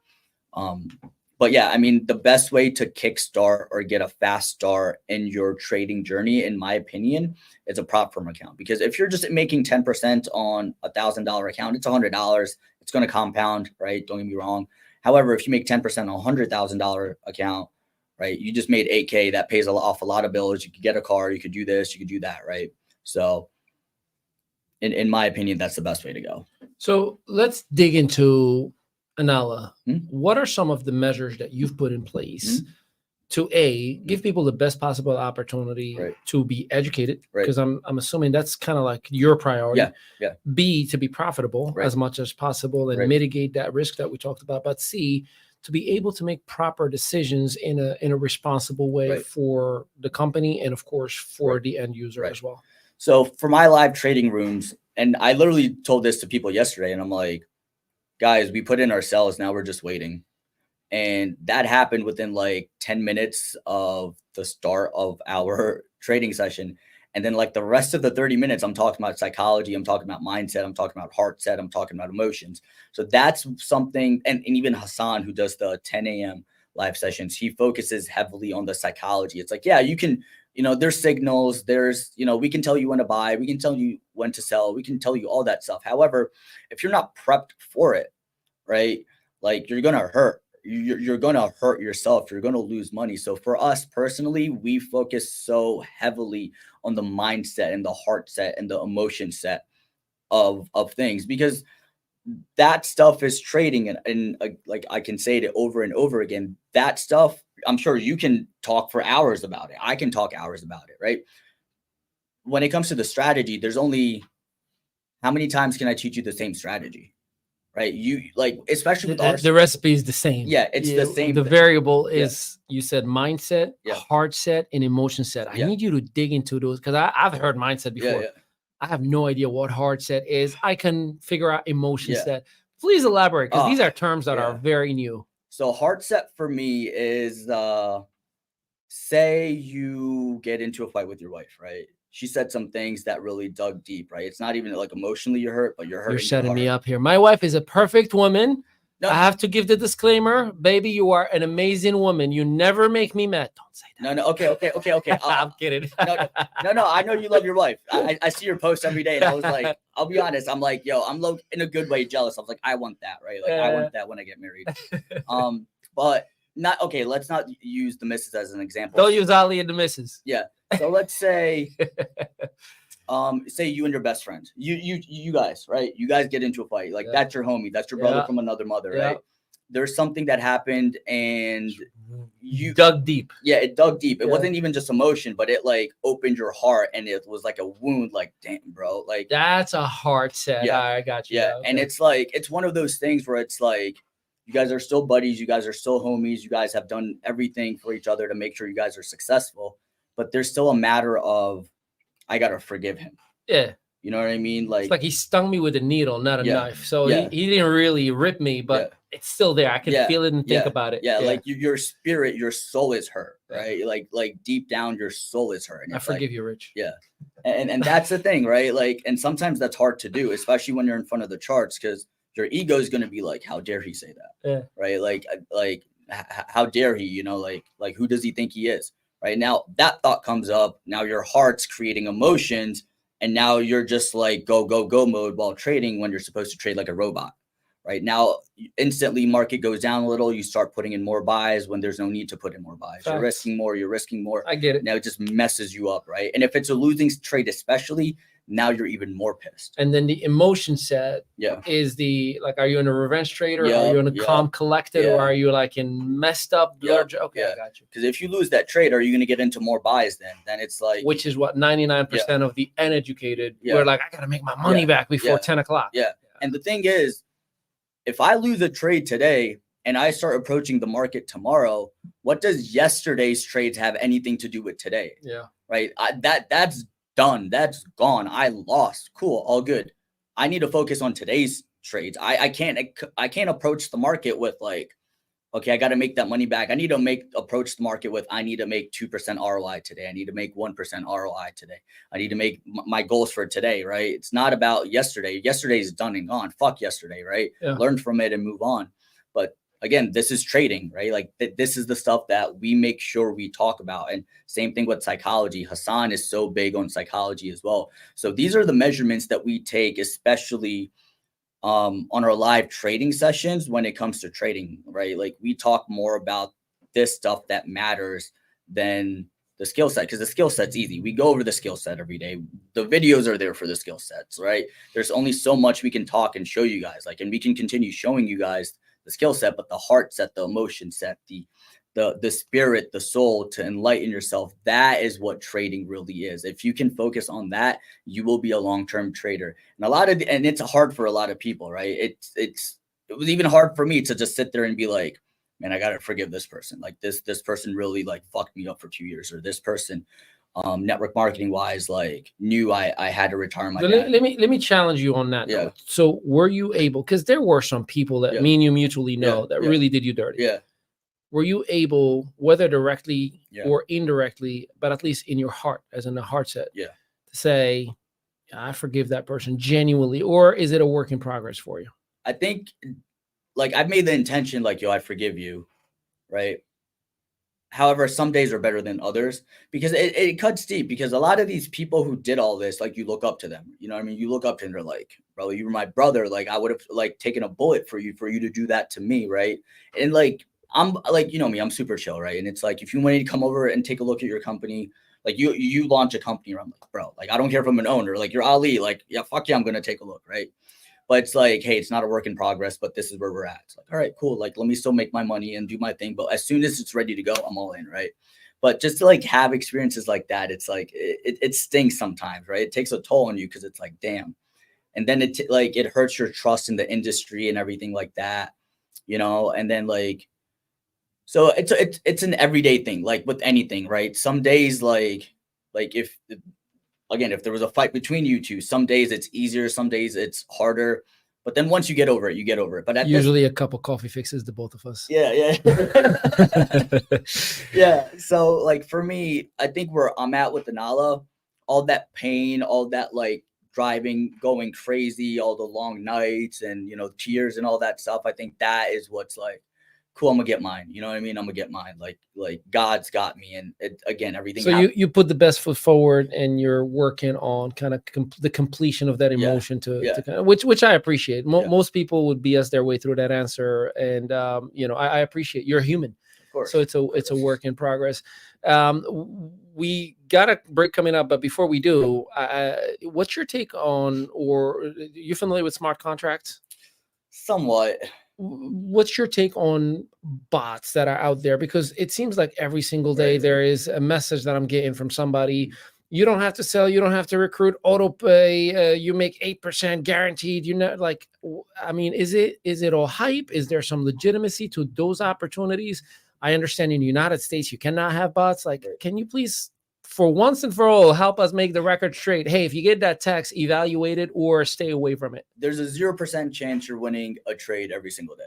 But yeah, I mean, the best way to kickstart or get a fast start in your trading journey, in my opinion, is a prop firm account. Because if you're just making 10% on $1,000 account, it's $100. It's going to compound, right? Don't get me wrong. However, if you make 10% on a $100,000 account, right, you just made $8K. That pays off a lot of bills. You could get a car. You could do this. You could do that, right? So in my opinion, that's the best way to go. So let's dig into Anala. What are some of the measures that you've put in place to give people the best possible opportunity to be educated? Because I'm assuming that's kind of like your priority. Yeah. B, to be profitable as much as possible and mitigate that risk that we talked about. But C, to be able to make proper decisions in a responsible way for the company and of course for the end user as well. So for my live trading rooms, and I literally told this to people yesterday, and I'm like, guys, we put in our cells, now we're just waiting. And that happened within like 10 minutes of the start of our trading session. And then like the rest of the 30 minutes, I'm talking about psychology, I'm talking about mindset, I'm talking about heart set, I'm talking about emotions. So that's something, and even Hassan, who does the 10 a.m. live sessions, he focuses heavily on the psychology. It's like, yeah, you can, there's signals, we can tell you when to buy, we can tell you when to sell, we can tell you all that stuff. However, if you're not prepped for it, right, like you're going to hurt. You're going to hurt yourself. You're going to lose money. So for us personally, we focus so heavily on the mindset and the heart set and the emotion set of things, because that stuff is trading. And like I can say it over and over again, that stuff, I'm sure you can talk for hours about it. I can talk hours about it, right? When it comes to the strategy, there's only, how many times can I teach you the same strategy? Right. You like, especially with the recipe is the same. Yeah, it's the same. The variable is, you said mindset, heart set, and emotion set. I need you to dig into those, because I've heard mindset before. I have no idea what heart set is. I can figure out emotion set. Please elaborate, because these are terms that are very new. So heart set for me is, say you get into a fight with your wife, right? She said some things that really dug deep, right? It's not even like emotionally you're hurt, but you're hurt. You're setting me up here. My wife is a perfect woman. No. I have to give the disclaimer, baby, you are an amazing woman. You never make me mad. Don't say that. No. Okay. I'm kidding. No. I know you love your wife. I see your posts every day, and I was like, I'll be honest. I'm like, yo, I'm in a good way jealous. I was like, I want that, right? Like, I want that when I get married. But not okay. Let's not use the missus as an example. Don't use Ali and the missus. Yeah. So let's say, say you and your best friend, you guys, right? You guys get into a fight. Like that's your homie. That's your brother from another mother, right? There's something that happened and you dug deep. Yeah, it dug deep. It wasn't even just emotion, but it like opened your heart, and it was like a wound. Like, damn, bro. Like that's a heart set. Yeah, I got you. Yeah. Okay. And it's like, it's one of those things where it's like, you guys are still buddies. You guys are still homies. You guys have done everything for each other to make sure you guys are successful. But there's still a matter of I gotta forgive him. Yeah. You know what I mean? It's like he stung me with a needle, not a Yeah, knife. So yeah. he didn't really rip me, but it's still there. I can feel it and think about it. Yeah, like your spirit, your soul is hurt, right? Like deep down, your soul is hurt. And I it's forgive like, you, Rich. yeah, and that's the thing, right? Like, and sometimes that's hard to do, especially when you're in front of the charts, because your ego is going to be like, how dare he say that? Yeah. Right? Like how dare he? You know, like who does he think he is? Right now, that thought comes up. Now your heart's creating emotions. And now you're just like go mode while trading when you're supposed to trade like a robot. Right now, instantly market goes down a little. You start putting in more buys when there's no need to put in more buys. You're risking more. I get it. Now it just messes you up, right? And if it's a losing trade, especially, now you're even more pissed. And then the emotion set is are you in a revenge trader? Are you in a calm collected? Or are you like in messed up blur? Okay, I got you. Because if you lose that trade, are you going to get into more buys then? Then it's like, which is what 99% of the uneducated were like, I got to make my money back before 10 o'clock. Yeah. And the thing is, if I lose a trade today and I start approaching the market tomorrow, what does yesterday's trades have anything to do with today? Yeah. Right. That's done. That's gone. I lost. Cool. All good. I need to focus on today's trades. I can't approach the market with like, okay, I got to make that money back. I need to approach the market with, I need to make 2% ROI today. I need to make 1% ROI today. I need to make my goals for today, right? It's not about yesterday. Yesterday's done and gone. Fuck yesterday, right? Yeah. Learn from it and move on. But again, this is trading, right? Like this is the stuff that we make sure we talk about. And same thing with psychology. Hassan is so big on psychology as well. So these are the measurements that we take, especially on our live trading sessions when it comes to trading, right? Like we talk more about this stuff that matters than the skill set, because the skill set's easy. We go over the skill set every day. The videos are there for the skill sets, right? There's only so much we can talk and show you guys, like, and we can continue showing you guys the skill set, but the heart set, the emotion set, the spirit, the soul, to enlighten yourself. That is what trading really is. If you can focus on that, you will be a long-term trader. And it's hard for a lot of people, right? It was even hard for me to just sit there and be like, man, I got to forgive this person. Like this person really like fucked me up for 2 years, or this person, network marketing wise, like knew I had to retire my dad. Let me challenge you on that. Yeah. Note. So were you able, because there were some people that me and you mutually know that really did you dirty. Yeah. Were you able, whether directly or indirectly, but at least in your heart, as in the heart set, to say, I forgive that person genuinely, or is it a work in progress for you? I think, like, I've made the intention, like, yo, I forgive you, right? However, some days are better than others, because it cuts deep, because a lot of these people who did all this, like, you look up to them, you know what I mean? You look up to them, they're like, bro, you were my brother. Like, I would have like taken a bullet for you to do that to me, right? And like, I'm like, you know me, I'm super chill, right? And it's like, if you wanted to come over and take a look at your company, like you launch a company, I'm like, bro, like, I don't care if I'm an owner, like, you're Ali, like, yeah, fuck yeah, I'm going to take a look, right? But it's like, hey, it's not a work in progress, but this is where we're at. It's like, all right, cool. Like, let me still make my money and do my thing. But as soon as it's ready to go, I'm all in, right? But just to like have experiences like that, it's like, it stings sometimes, right? It takes a toll on you, because it's like, damn. And then it hurts your trust in the industry and everything like that, you know? And then like, so it's an everyday thing, like with anything, right? Some days, like if there was a fight between you two, some days it's easier, some days it's harder. But then once you get over it, you get over it. But usually a cup of coffee fixes the both of us. Yeah. Yeah. So like for me, I think where I'm at with the Nala, all that pain, all that like driving, going crazy, all the long nights and, you know, tears and all that stuff, I think that is what's like, cool, I'm gonna get mine. You know what I mean? I'm gonna get mine. Like God's got me. And again, everything. So you put the best foot forward, and you're working on kind of the completion of that emotion to kind of, which I appreciate. Most people would BS their way through that answer, and you know, I appreciate you're human. Of course. So it's a work in progress. We got a break coming up, but before we do, what's your take on, or you familiar with smart contracts? Somewhat. What's your take on bots that are out there? Because it seems like every single day there is a message that I'm getting from somebody. You don't have to sell. You don't have to recruit. Auto pay. You make 8% guaranteed. You know, like, I mean, is it all hype? Is there some legitimacy to those opportunities? I understand in the United States you cannot have bots. Like, can you please for once and for all, help us make the record straight. Hey, if you get that text, evaluate it or stay away from it. There's a 0% chance you're winning a trade every single day.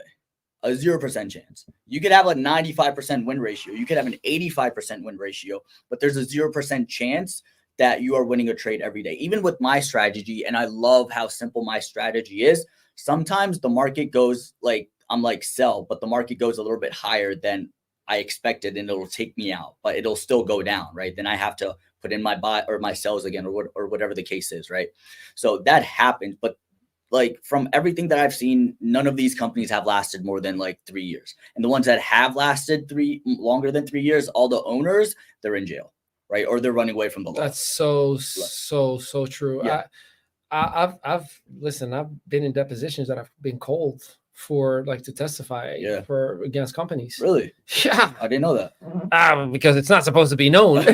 A 0% chance. You could have a 95% win ratio. You could have an 85% win ratio, but there's a 0% chance that you are winning a trade every day. Even with my strategy, and I love how simple my strategy is, sometimes the market goes like, I'm like sell, but the market goes a little bit higher than I expected and it'll take me out, but it'll still go down, right? Then I have to put in my buy or my sells again or whatever the case is, right? So that happens, but like from everything that I've seen, none of these companies have lasted more than like 3 years. And the ones that have lasted longer than 3 years, all the owners, they're in jail, right? Or they're running away from the law. That's so true. Yeah. I've listened, I've been in depositions that I've been called for like to testify for against companies. Really? Yeah. I didn't know that. Because it's not supposed to be known.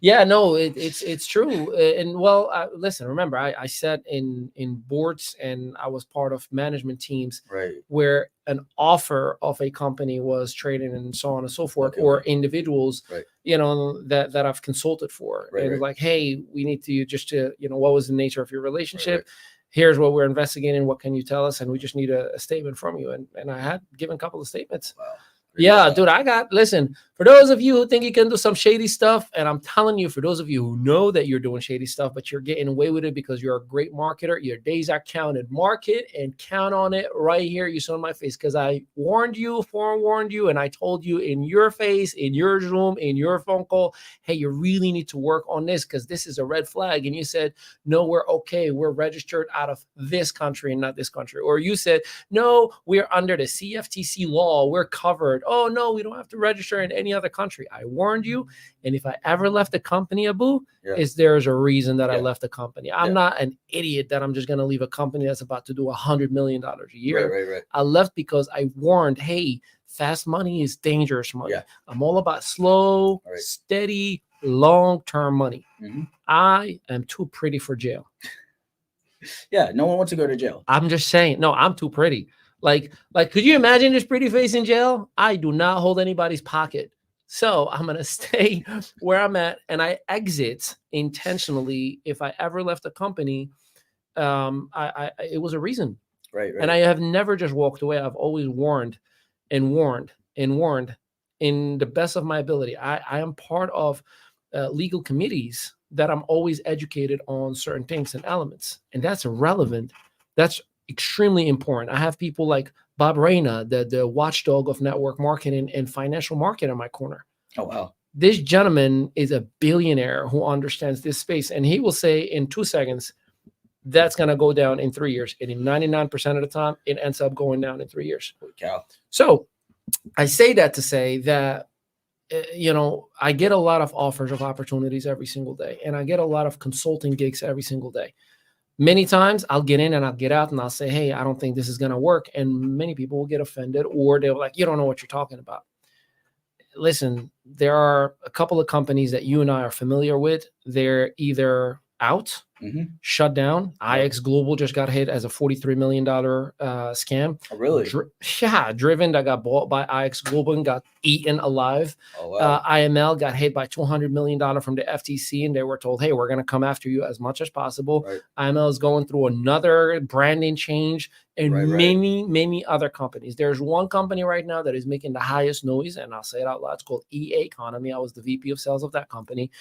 Yeah, no, it's true. And well, listen, remember, I sat in boards and I was part of management teams where an offer of a company was traded and so on and so forth, or individuals, you know, that I've consulted for. And it was like, hey, we need to just to, you know, what was the nature of your relationship? Here's what we're investigating. What can you tell us? And we just need a statement from you. And I had given a couple of statements. Wow. Yeah, dude, listen, for those of you who think you can do some shady stuff, and I'm telling you, for those of you who know that you're doing shady stuff, but you're getting away with it because you're a great marketer, your days are counted. Mark it and count on it right here. You saw in my face because I forewarned you, and I told you in your face, in your Zoom, in your phone call, hey, you really need to work on this because this is a red flag. And you said, no, we're okay. We're registered out of this country and not this country. Or you said, no, we're under the CFTC law. We're covered. Oh, no, we don't have to register in any other country. I warned you. And if I ever left the company, Abu, there's a reason that I left the company. I'm not an idiot that I'm just going to leave a company that's about to do $100 million a year. Right. I left because I warned, hey, fast money is dangerous money. I'm all about slow, steady, long-term money. I am too pretty for jail. Yeah, no one wants to go to jail. I'm just saying, no, I'm too pretty. Like, could you imagine this pretty face in jail? I do not hold anybody's pocket. So I'm going to stay where I'm at, and I exit intentionally. If I ever left a company, it was a reason. Right. And I have never just walked away. I've always warned and warned and warned in the best of my ability. I am part of legal committees that I'm always educated on certain things and elements, and that's relevant. That's extremely important. I have people like Bob Reyna, the watchdog of network marketing and financial market in my corner. Oh, wow. This gentleman is a billionaire who understands this space. And he will say in 2 seconds, that's going to go down in 3 years. And in 99% of the time, it ends up going down in 3 years. Holy cow. So I say that to say that, you know, I get a lot of offers of opportunities every single day. And I get a lot of consulting gigs every single day. Many times I'll get in and I'll get out and I'll say, hey, I don't think this is going to work. And many people will get offended, or they're like, you don't know what you're talking about. Listen, there are a couple of companies that you and I are familiar with. They're either out, shut down. IX Global just got hit as a $43 million scam. Oh, really? Driven that got bought by IX Global and got eaten alive. Oh, wow. IML got hit by $200 million from the FTC, and they were told, hey, we're going to come after you as much as possible. Right. IML is going through another branding change, and many other companies. There's one company right now that is making the highest noise, and I'll say it out loud. It's called EA Economy. I was the VP of sales of that company.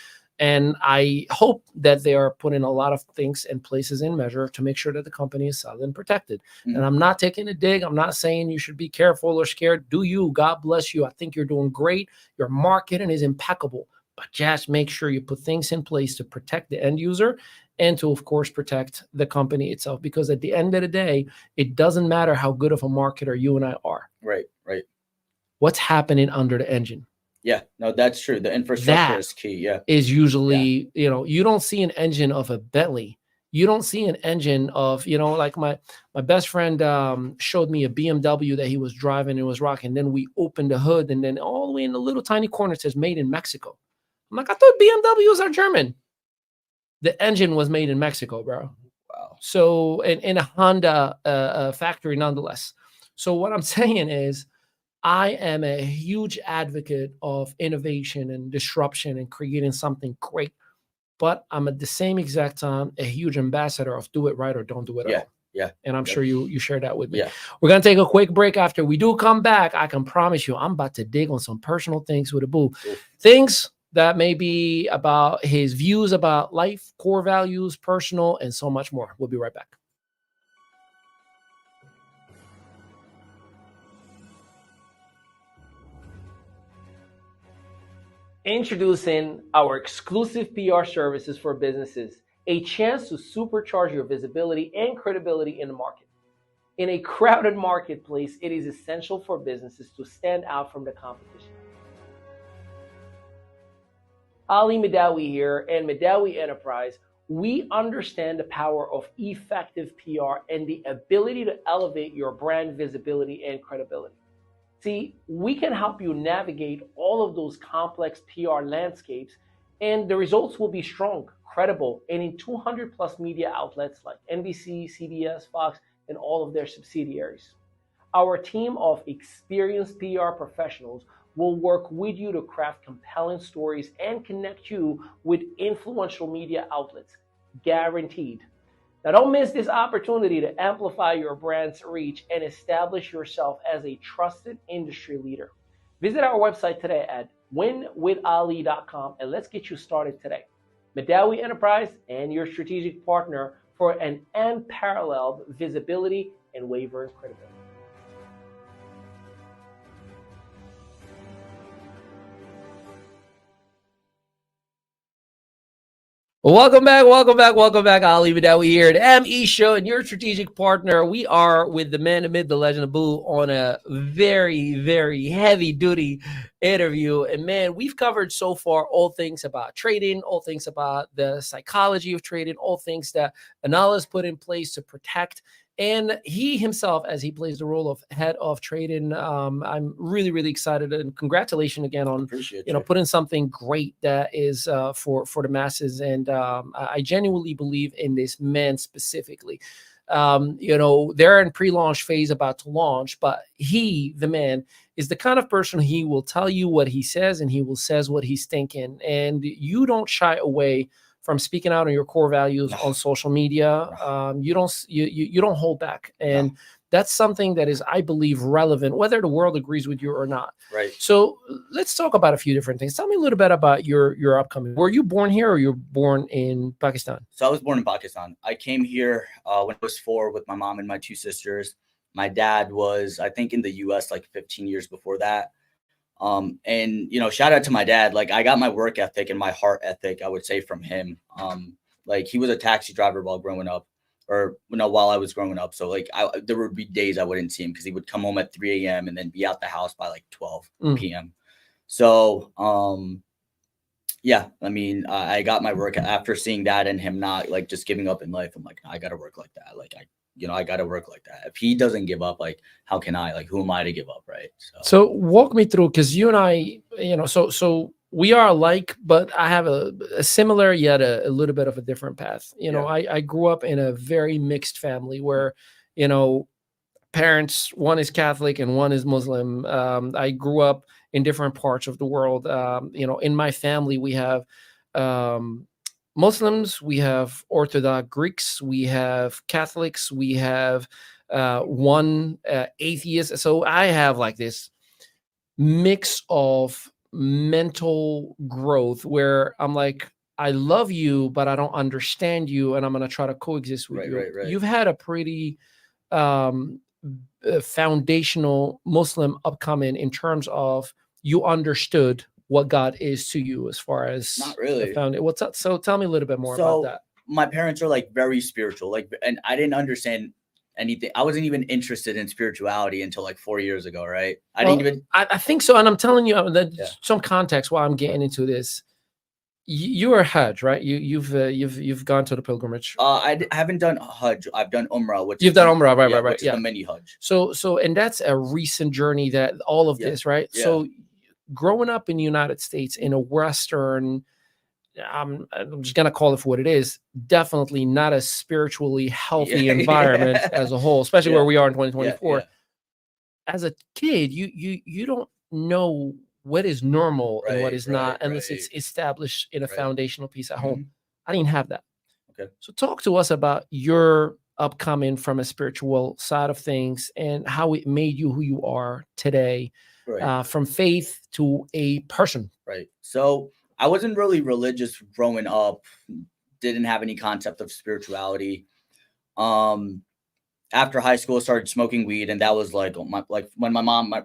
And I hope that they are putting a lot of things in places in measure to make sure that the company is solid and protected. And I'm not taking a dig. I'm not saying you should be careful or scared. Do you? God bless you. I think you're doing great. Your marketing is impeccable. But just make sure you put things in place to protect the end user and to, of course, protect the company itself. Because at the end of the day, it doesn't matter how good of a marketer you and I are. Right. What's happening under the engine? Yeah, no, that's true. The infrastructure is key. Yeah. Is usually, you know, you don't see an engine of a Bentley. You don't see an engine of, you know, like my best friend showed me a BMW that he was driving and was rocking. Then we opened the hood, and then all the way in the little tiny corner it says made in Mexico. I'm like, I thought BMWs are German. The engine was made in Mexico, bro. Wow. So in a Honda factory nonetheless. So what I'm saying is, I am a huge advocate of innovation and disruption and creating something great, but I'm at the same exact time a huge ambassador of do it right or don't do it at all. Yeah. And I'm sure you share that with me. Yeah. We're going to take a quick break. After we do come back, I can promise you I'm about to dig on some personal things with Abu. Things that may be about his views about life, core values, personal, and so much more. We'll be right back. Introducing our exclusive PR services for businesses, a chance to supercharge your visibility and credibility in the market. In a crowded marketplace, it is essential for businesses to stand out from the competition. Ali Madawi here, and Madawi Enterprise. We understand the power of effective PR and the ability to elevate your brand visibility and credibility. See, we can help you navigate all of those complex PR landscapes, and the results will be strong, credible, and in 200 plus media outlets like NBC, CBS, Fox, and all of their subsidiaries. Our team of experienced PR professionals will work with you to craft compelling stories and connect you with influential media outlets, guaranteed. Now, don't miss this opportunity to amplify your brand's reach and establish yourself as a trusted industry leader. Visit our website today at winwithali.com and let's get you started today. Madawi Enterprise and your strategic partner for an unparalleled visibility and wavering credibility. Welcome back. Ali Madawi here at ME Show and your strategic partner. We are with the man, the myth, the legend, Abu on a very, very heavy duty interview. And man, we've covered so far all things about trading, all things about the psychology of trading, all things that Anal has put in place to protect. And he himself, as he plays the role of head of trading, I'm really, really excited, and congratulations again on putting something great that is for the masses. And I genuinely believe in this man specifically. They're in pre-launch phase, about to launch, but he, the man, is the kind of person, he will tell you what he says and he will says what he's thinking, and you don't shy away from speaking out on your core values on social media. You don't hold back. And that's something that is, I believe, relevant, whether the world agrees with you or not. Right. So let's talk about a few different things. Tell me a little bit about your upcoming. Were you born here or you were born in Pakistan? So I was born in Pakistan. I came here when I was 4 with my mom and my 2 sisters. My dad was, I think, in the US like 15 years before that. And shout out to my dad. Like, I got my work ethic and my heart ethic, I would say, from him. Like, he was a taxi driver while I was growing up. So like, there would be days I wouldn't see him because he would come home at 3 a.m. and then be out the house by like 12 p.m. So, yeah, I mean, I got my work after seeing that and him not like just giving up in life. I'm like, I got to work like that. Like, I got to work like that. If he doesn't give up, like, how can I? Like, who am I to give up, right? So walk me through, because you and I, so we are alike, but I have a similar yet a little bit of a different path. I grew up in a very mixed family where, parents, one is Catholic and one is Muslim. I grew up in different parts of the world. In my family, we have Muslims, we have Orthodox Greeks, we have Catholics, we have one atheist. So I have like this mix of mental growth where I'm like, I love you, but I don't understand you, and I'm going to try to coexist with you. Right. You've had a pretty foundational Muslim upcoming in terms of you understood what God is to you, as far as not really. So tell me a little bit more about that. My parents are like very spiritual, and I didn't understand anything. I wasn't even interested in spirituality until like 4 years ago, right? I think so, and I'm telling you that some context while I'm getting into this. You are Hajj, right? You've gone to the pilgrimage. I haven't done Hajj. I've done Umrah. Which you've done Umrah, right? Which is the mini Hajj. So, and that's a recent journey. That all of this, right? Yeah. So, growing up in the United States in a Western, I'm just gonna call it for what it is. Definitely not a spiritually healthy environment as a whole, especially where we are in 2024. as a kid, you don't know what is normal and what Right, is not right, unless it's right. established in a Right. foundational piece at Mhm. home. I didn't have that. Okay. So talk to us about your upcoming from a spiritual side of things and how it made you who you are today, Right. from faith to a person. Right. So I wasn't really religious growing up. Didn't have any concept of spirituality. Um, After high school, started smoking weed, and that was like when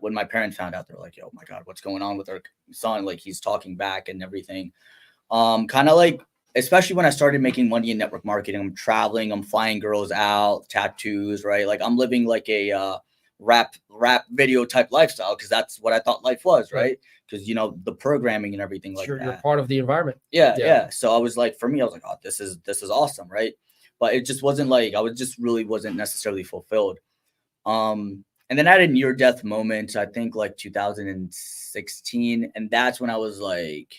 when my parents found out, they're like, "Yo, my God, what's going on with our son? Like he's talking back and everything." Kind of like, especially when I started making money in network marketing, I'm traveling, I'm flying girls out, tattoos, right? Like I'm living like a rap video type lifestyle because that's what I thought life was, Right. right? Because the programming and everything like You're that. part of the environment. Yeah, Yeah. yeah. So I was like, for me, I was like, oh, this is awesome, right? But it just wasn't like I was just really wasn't necessarily fulfilled. And then I had a near death moment, I think like 2016, and that's when I was like,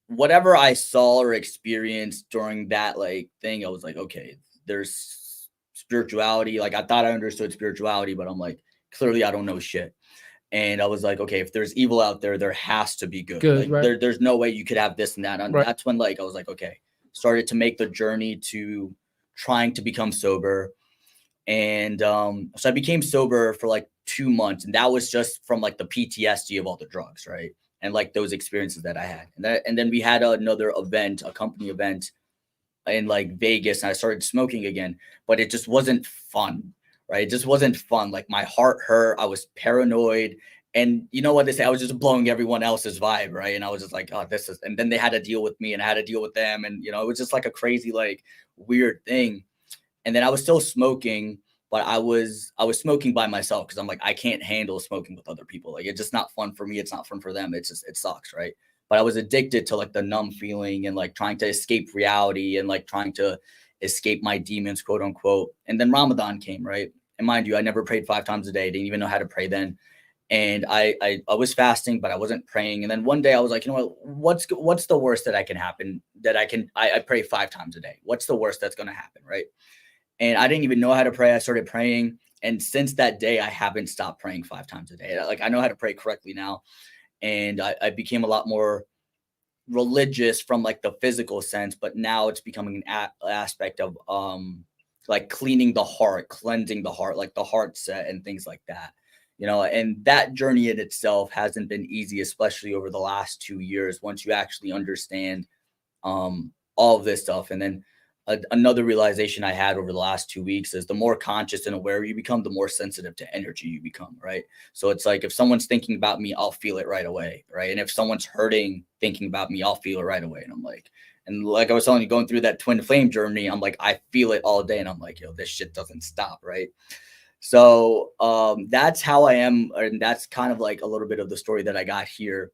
whatever I saw or experienced during that like thing, I was like, okay, there's spirituality. Like I thought I understood spirituality, but I'm like, clearly I don't know shit. And I was like, okay, if there's evil out there, there has to be good. Good, Like right. there's no way you could have this and that. And Right. that's when like I was like, okay, started to make the journey to trying to become sober. And so I became sober for like 2 months, and that was just from like the PTSD of all the drugs, right? And like those experiences that I had. And then we had another event, a company event in like Vegas, and I started smoking again, but it just wasn't fun, right? It just wasn't fun. Like my heart hurt. I was paranoid. And you know what they say? I was just blowing everyone else's vibe, right? And I was just like, oh, this is, and then they had to deal with me and I had to deal with them. And, it was just like a crazy, like weird thing. And then I was still smoking, but I was smoking by myself because I'm like, I can't handle smoking with other people. Like it's just not fun for me. It's not fun for them. It's just, it sucks, right? But I was addicted to like the numb feeling and like trying to escape reality and like trying to escape my demons, quote unquote. And then Ramadan came, right? And mind you, I never prayed 5 times a day. Didn't even know how to pray then. And I was fasting, but I wasn't praying. And then one day I was like, you know what? What's the worst that can happen? That I pray 5 times a day. What's the worst that's going to happen, right? And I didn't even know how to pray. I started praying. And since that day, I haven't stopped praying 5 times a day. Like I know how to pray correctly now. And I became a lot more religious from like the physical sense, but now it's becoming an aspect of like cleaning the heart, cleansing the heart, like the heart set and things like that. And that journey in itself hasn't been easy, especially over the last 2 years, once you actually understand all of this stuff. And then another realization I had over the last 2 weeks is the more conscious and aware you become, the more sensitive to energy you become, right? So it's like if someone's thinking about me, I'll feel it right away, right? And if someone's hurting, thinking about me, I'll feel it right away. And like I was telling you, going through that twin flame journey, I'm like, I feel it all day, and I'm like, yo, this shit doesn't stop, right? So that's how I am, and that's kind of like a little bit of the story that I got here.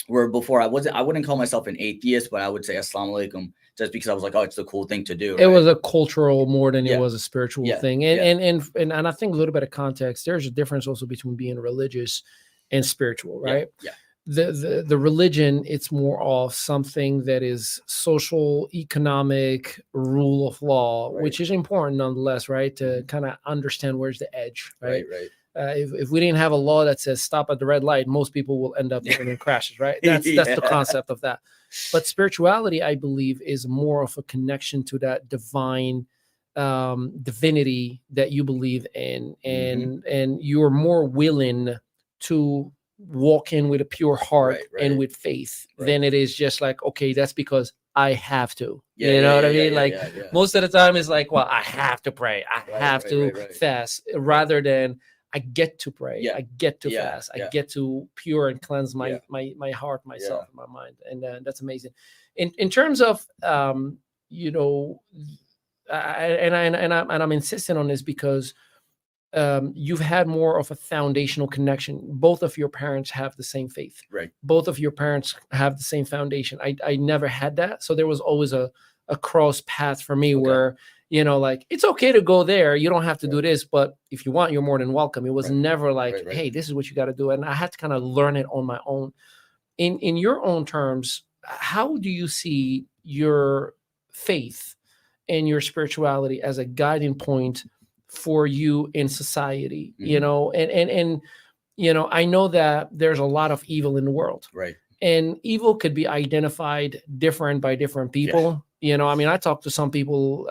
Where before I wouldn't call myself an atheist, but I would say Assalamu alaikum just because I was like, oh, it's the cool thing to do. It Right? was a cultural more than Yeah. it was a spiritual Yeah. thing. Yeah. And I think a little bit of context, there's a difference also between being religious and spiritual, right? Yeah. The religion, it's more of something that is social, economic, rule of law, Right. which is important nonetheless, right? To Mhm. kind of understand where's the edge, right? Right. If we didn't have a law that says stop at the red light, most people will end up in crashes, right? That's the Yeah. concept of that. But spirituality, I believe, is more of a connection to that divine divinity that you believe in, and you're more willing to walk in with a pure heart Right. and with faith Right. than it is just like, okay, that's because I have to. Yeah, You know yeah, what I yeah, mean? yeah, Like yeah. most of the time it's like, well, I have to pray. I Right, have to right. fast, rather than I get to pray. Yeah. I get to Yeah, fast. I yeah. get to pure and cleanse my Yeah. my heart, myself, and my mind. And that's amazing. In terms of you know, I'm insisting on this because you've had more of a foundational connection. Both of your parents have the same faith. Right. Both of your parents have the same foundation. I never had that, so there was always a cross path for me where like it's okay to go there. You don't have to do this, but if you want, you're more than welcome. It was never like, Right. hey, this is what you got to do, and I had to kind of learn it on my own. In your own terms, how do you see your faith and your spirituality as a guiding point for you in society, you Mhm. know, and you know, I know that there's a lot of evil in the world, Right. and evil could be identified different by different people. You know, I mean, I talked to some people.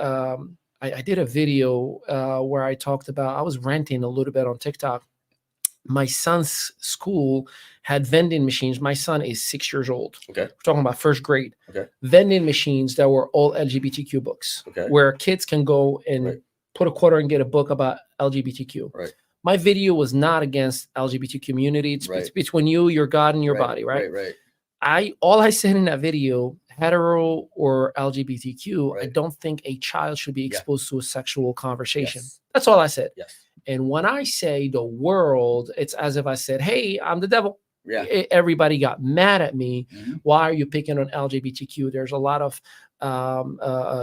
I did a video where I talked about, I was ranting a little bit on TikTok. My son's school had vending machines. My son is 6 years old. Okay. We're talking about first grade. Okay. Vending machines that were all LGBTQ books, Okay. where kids can go and Right. put a quarter and get a book about LGBTQ. Right. My video was not against LGBT community. It's Right. between you, your God, and your Right. body, right? Right. All I said in that video, hetero or LGBTQ, I Right. don't think a child should be Yeah. exposed to a sexual conversation. Yes. That's all I said. Yes. And when I say the world, it's as if I said, hey, I'm the devil. Yeah. Everybody got mad at me. Mhm. Why are you picking on LGBTQ? There's a lot of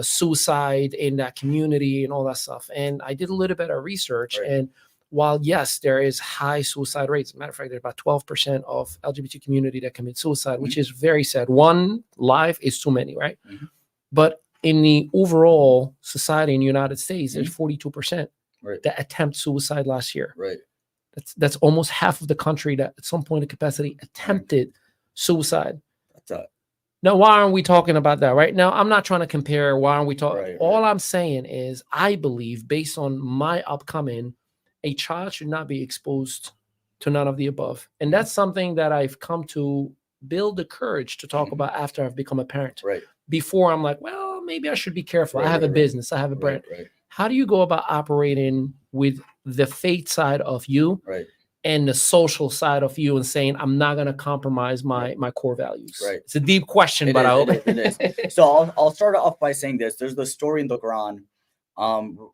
suicide in that community and all that stuff. And I did a little bit of research. Right. And while, yes, there is high suicide rates, as a matter of fact, there's about 12% of LGBT community that commit suicide, which is very sad. One life is too many, right? Mhm. But in the overall society in the United States, there's 42% Right. that attempt suicide last year. Right. That's almost half of the country that at some point in capacity attempted suicide. That's a Now, why aren't we talking about that right now? I'm not trying to compare. Why aren't we talking? Right, All right. I'm saying is, I believe, based on my upcoming, a child should not be exposed to none of the above, and that's something that I've come to build the courage to talk Mhm. about after I've become a parent. right. Before, I'm like, well, maybe I should be careful. I Right, have a right, right. business. I have a brand. Right. Right. How do you go about operating with the faith side of you Right. and the social side of you, and saying, I'm not going to compromise my Right. my core values? Right. It's a deep question, It but is, I hope it is. So I'll start off by saying this. There's the story in the Quran,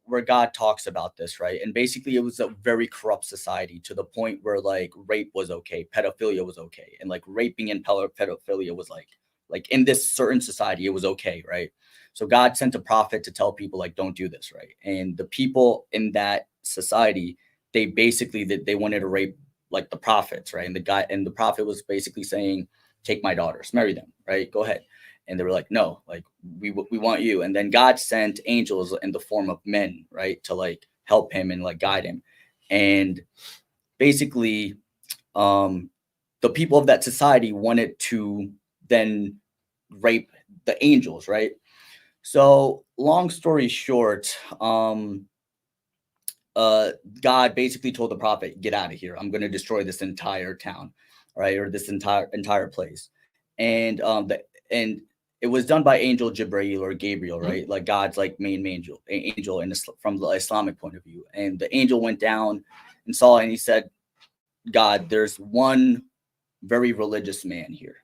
where God talks about this, right? And basically, it was a very corrupt society to the point where like rape was okay, pedophilia was okay, and like raping and pedophilia was like in this certain society, it was okay, right? So God sent a prophet to tell people like, don't do this, right? And the people in that society, they basically they wanted to rape like the prophets, right? And the prophet was basically saying, take my daughters, marry them, right? Go ahead. And they were like, no, like we want you. And then God sent angels in the form of men, right, to like help him and like guide him. And basically, the people of that society wanted to then rape the angels, right? So long story short, God basically told the prophet, get out of here. I'm going to destroy this entire town, right? Or this entire place. And and it was done by angel Jibreel or Gabriel, right? Like God's like main angel in from the Islamic point of view. And the angel went down and saw, and he said, God, there's one very religious man here.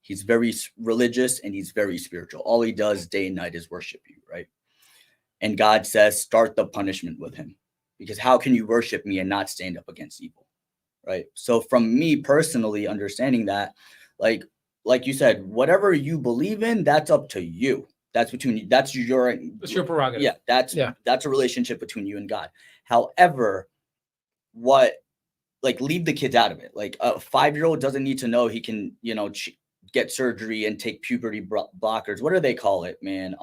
He's very religious and he's very spiritual. All he does day and night is worship you, right? And God says, start the punishment with him, because how can you worship me and not stand up against evil, right? So from me personally understanding that, like you said, whatever you believe in, that's up to you. That's between you. That's your prerogative. Yeah, that's a relationship between you and God. However, leave the kids out of it. Like a 5-year-old doesn't need to know he can, get surgery and take puberty blockers. What do they call it, man?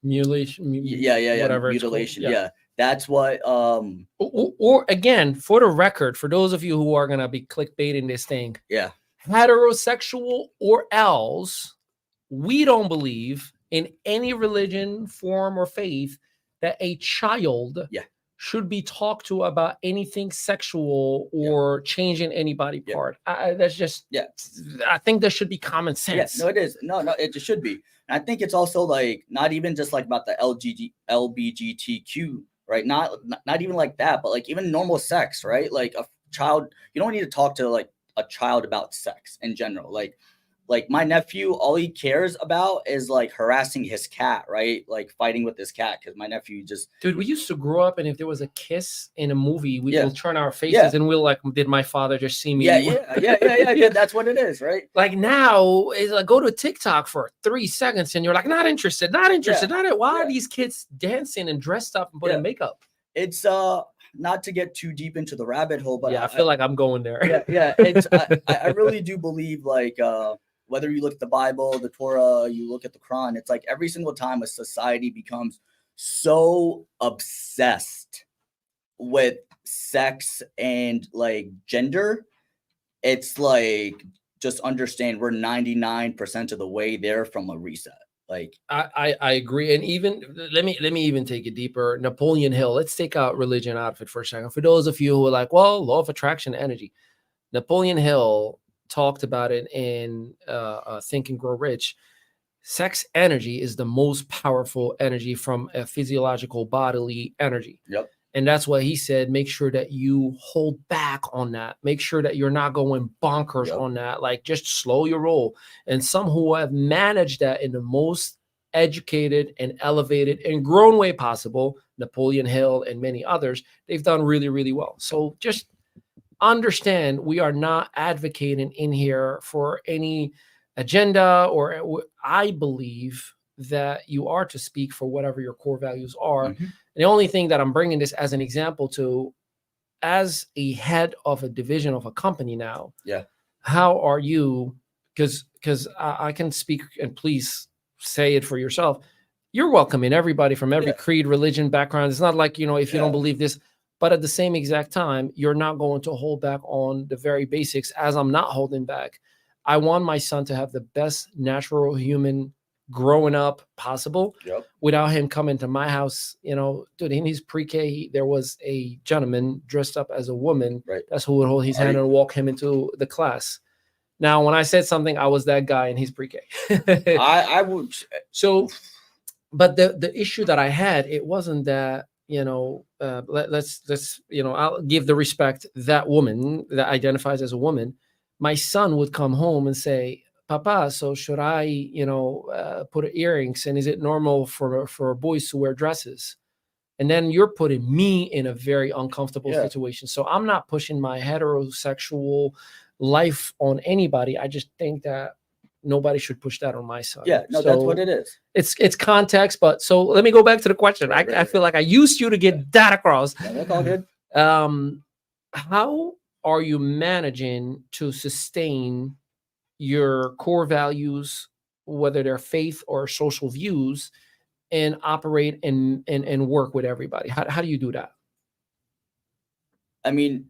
Mutilation. Whatever. Mutilation. Yeah. That's what. Or again, for the record, for those of you who are gonna be clickbaiting this thing, Yeah. heterosexual or else, we don't believe in any religion, form, or faith that a child should be talked to about anything sexual or changing any body part. That's just, I think there should be common sense. Yeah, no, it is. No, it just should be. And I think it's also like not even just like about the LGBTQ, right? Not even like that, but like even normal sex, right? Like a child, you don't need to talk to like a child about sex in general. Like my nephew, all he cares about is like harassing his cat, right? Like fighting with his cat, because my nephew just. Dude, we used to grow up, and if there was a kiss in a movie, we will turn our faces and we'll like, did my father just see me? Yeah. That's what it is, right? Like now, is like go to TikTok for 3 seconds, and you're like, not interested. Why are these kids dancing and dressed up and putting makeup? It's not to get too deep into the rabbit hole, but I feel like I'm going there. It's I really do believe like whether you look at the Bible, the Torah, you look at the Quran, it's like every single time a society becomes so obsessed with sex and like gender, it's like just understand we're 99% of the way there from a reset. Like I agree. And even let me even take it deeper. Napoleon Hill, let's take out religion out of it for a second. For those of you who are like, well, law of attraction, energy. Napoleon Hill talked about it in Think and Grow Rich. Sex energy is the most powerful energy from a physiological bodily energy. Yep. And that's why he said, make sure that you hold back on that. Make sure that you're not going bonkers Yep. on that. Like, just slow your roll. And some who have managed that in the most educated and elevated and grown way possible, Napoleon Hill and many others, they've done really, really well. So just understand, we are not advocating in here for any agenda, or I believe that you are to speak for whatever your core values are. Mhm. The only thing that I'm bringing this as an example to, as a head of a division of a company now, Yeah. how are you? Because I can speak, and please say it for yourself. You're welcoming everybody from every Yeah. creed, religion, background. It's not like, if you don't Yeah. believe this, but at the same exact time, you're not going to hold back on the very basics, as I'm not holding back. I want my son to have the best natural human growing up possible. Yep. Without him coming to my house. Dude, in his pre-K, there was a gentleman dressed up as a woman. Right. That's who would hold his hand and walk him into the class. Now, when I said something, I was that guy in his pre-K. I would. So, but the issue that I had, it wasn't that, let's I'll give the respect, that woman that identifies as a woman. My son would come home and say, Papa, so should I, put earrings, and is it normal for boys to wear dresses? And then you're putting me in a very uncomfortable situation. So I'm not pushing my heterosexual life on anybody. I just think that nobody should push that on my son. Yeah, no, that's what it is. It's context. But so let me go back to the question. I feel like I used you to get that across. No, that's all good. How are you managing to sustain your core values, whether they're faith or social views, and operate and work with everybody? How do you do that? I mean,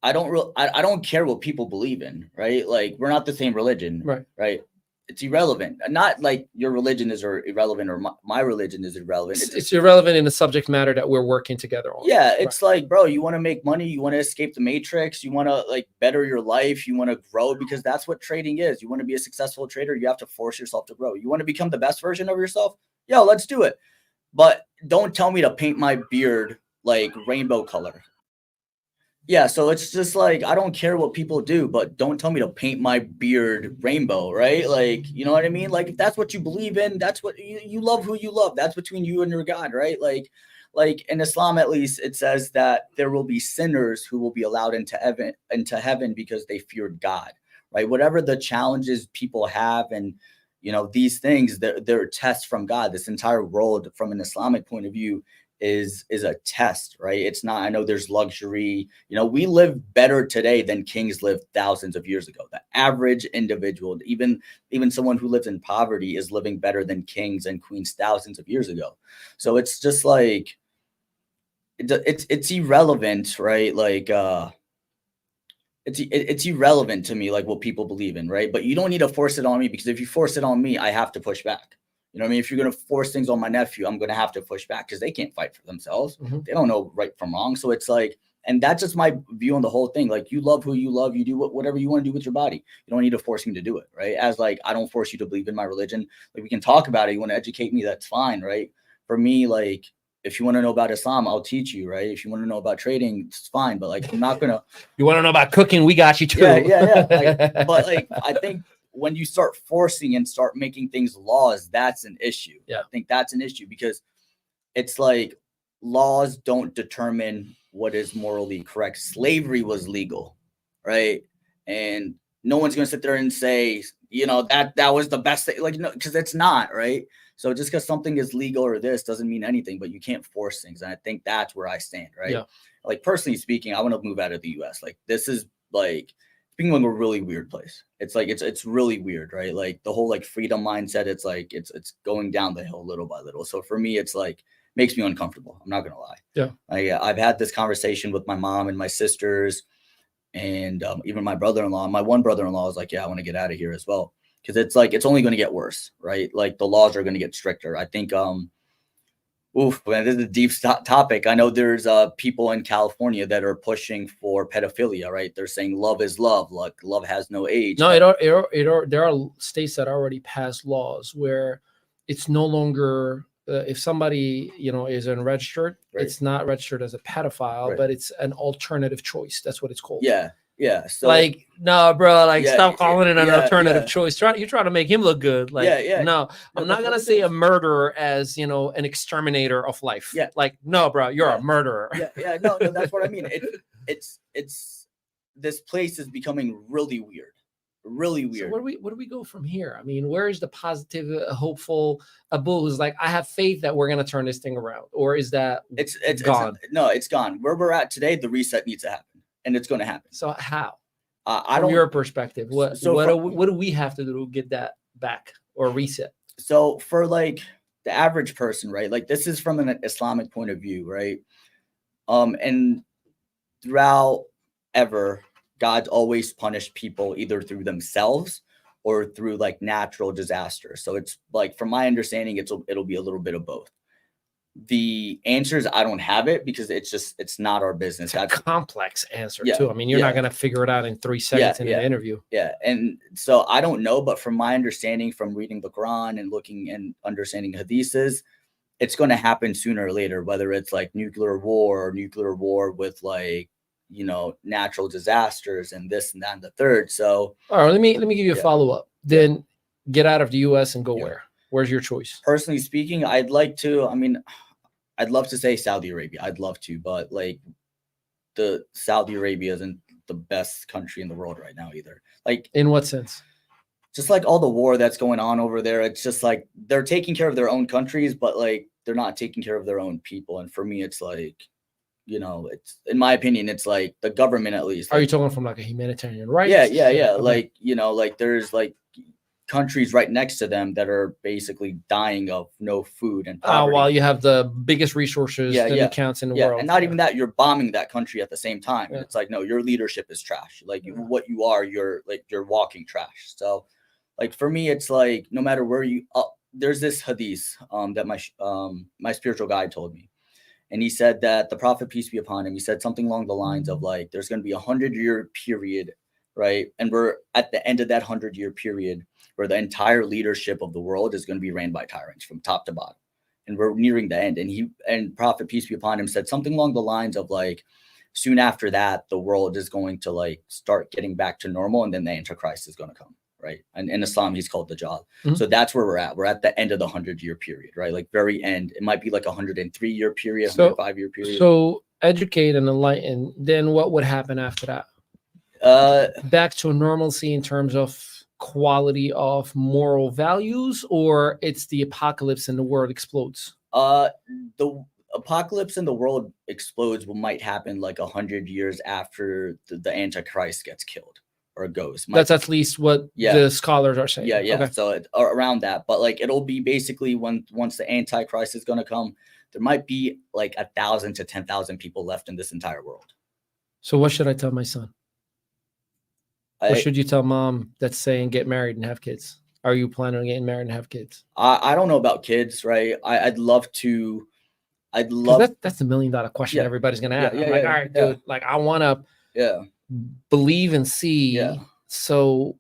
I don't care what people believe in, right? Like, we're not the same religion, right? It's irrelevant. Not like your religion is irrelevant, or my religion is irrelevant. It's irrelevant in the subject matter that we're working together on. Yeah, it's like, bro, you want to make money, you want to escape the matrix, you want to like better your life, you want to grow, because that's what trading is. You want to be a successful trader, you have to force yourself to grow. You want to become the best version of yourself? Yo, let's do it. But don't tell me to paint my beard like rainbow color. Yeah, so it's just like, I don't care what people do, but don't tell me to paint my beard rainbow, right? Like, you know what I mean? Like, if that's what you believe in, that's what you love, who you love. That's between you and your God, right? Like in Islam, at least, it says that there will be sinners who will be allowed into heaven because they feared God, right? Whatever the challenges people have, and these things, they're tests from God. This entire world, from an Islamic point of view, is a test, right? It's not, I know there's luxury, we live better today than kings lived thousands of years ago. The average individual, even someone who lives in poverty, is living better than kings and queens thousands of years ago. So it's just like, it's irrelevant, right? Like, it's irrelevant to me, like, what people believe in, right? But you don't need to force it on me, because if you force it on me, I have to push back. You know what I mean? If you're going to force things on my nephew, I'm going to have to push back, because they can't fight for themselves. Mm-hmm. They don't know right from wrong. So it's like, and that's just my view on the whole thing. Like, you love who you love. You do whatever you want to do with your body. You don't need to force me to do it, right? As like, I don't force you to believe in my religion. Like, we can talk about it. You want to educate me, that's fine, right? For me, like, if you want to know about Islam, I'll teach you, right? If you want to know about trading, it's fine. But like, I'm not going to. You want to know about cooking? We got you too. Yeah. But like, I think when you start forcing and start making things laws, that's an issue. Yeah. I think that's an issue, because it's like, laws don't determine what is morally correct. Slavery was legal, right? And no one's going to sit there and say, that was the best thing. Like, no, because it's not, right? So just because something is legal or this doesn't mean anything, but you can't force things. And I think that's where I stand, right? Yeah. Like, personally speaking, I want to move out of the US. Like, this is like, being like a really weird place. It's like, it's really weird, right? Like, the whole like freedom mindset, it's like, it's going down the hill little by little. So for me, it's like, makes me uncomfortable. I'm not gonna lie. Yeah. I've had this conversation with my mom and my sisters, and even my brother-in-law. My one brother-in-law is like, yeah, I want to get out of here as well, because it's like it's only going to get worse, right? Like the laws are going to get stricter. I think oof, man, this is a deep topic. I know there's people in California that are pushing for pedophilia, right? They're saying love is love, like love has no age. No, there are states that already passed laws where it's no longer if somebody is unregistered, Right. it's not registered as a pedophile, Right. but it's an alternative choice. That's what it's called. Yeah, yeah. So Like, no, bro, like Yeah, stop calling it an yeah, alternative yeah. choice. You're trying to make him look good. Like, Yeah. no, I'm not that's gonna what it say a is. murderer as an exterminator of life. Yeah. Like, no, bro, you're Yeah. a murderer. Yeah. No, that's what I mean. It's this place is becoming really weird. Really So weird. where do we go from here? I mean, where is the positive, hopeful Abu who's like, I have faith that we're gonna turn this thing around, or is that It's gone? It's gone. Where we're at today, the reset needs to happen, and it's going to happen. So how? I From don't. your perspective, what So what do we have to do to get that back or reset? So for like the average person, right? Like this is from an Islamic point of view, right? And throughout ever, God's always punished people either through themselves or through like natural disaster. So it's like, from my understanding, it'll be a little bit of both. The answers, I don't have it because it's not our business. It's a complex answer Yeah, too. I mean, you're yeah. not gonna figure it out in 3 seconds in an interview. Yeah. And so I don't know, but from my understanding from reading the Quran and looking and understanding hadiths, it's going to happen sooner or later, whether it's like nuclear war with like, natural disasters and this and that and the third. So All right, let me give you a Yeah. follow-up. Then get out of the US and go Yeah. where? Where's your choice? personally speaking, I'd love to say Saudi Arabia. I'd love to, but like the Saudi Arabia isn't the best country in the world right now either. Like In what sense? just like all the war that's going on over there, it's just like they're taking care of their own countries, but like they're not taking care of their own people. And for me, it's like, it's, in my opinion, it's like the government at least. Are you talking from like a humanitarian right? Yeah. Okay. Like, like there's like countries right next to them that are basically dying of no food and poverty. While you have the biggest resources Yeah, that yeah. accounts in the Yeah, world. and not even that, you're bombing that country at the same time. Yeah. It's like, no, your leadership is trash. Like Yeah. what you are, you're walking trash. So like for me, it's like no matter where you there's this hadith that my spiritual guide told me. And he said that the Prophet, peace be upon him, he said something along the lines of like, there's going to be 100-year period, right? And we're at the end of that 100-year period where the entire leadership of the world is going to be ran by tyrants from top to bottom. And we're nearing the end. And Prophet, peace be upon him, said something along the lines of like, soon after that, the world is going to like start getting back to normal. And then the Antichrist is going to come. Right. And in Islam, he's called Dajjal. Mhm. So that's where we're at. We're at the end of the 100-year period, right? Like very end. It might be like a 103-year period, So- 105-year period. So educate and enlighten. Then what would happen after that? Back to normalcy in terms of quality of moral values, or it's the apocalypse and the world explodes? The apocalypse in the world explodes might happen like 100 years after the Antichrist gets killed or goes. That's at least what Yeah. the scholars are saying. Yeah. Okay. So around that, but like it'll be basically once the Antichrist is going to come, there might be like 1,000 to 10,000 people left in this entire world. So what should I tell my son? What should you tell mom that's saying get married and have kids? Are you planning on getting married and have kids? I don't know about kids, right? I'd love to. 'Cause that's the $1 million question Yeah. everybody's gonna ask. Yeah, I'm like, yeah, all right, yeah. dude, like I want to Yeah. believe and see. Yeah. So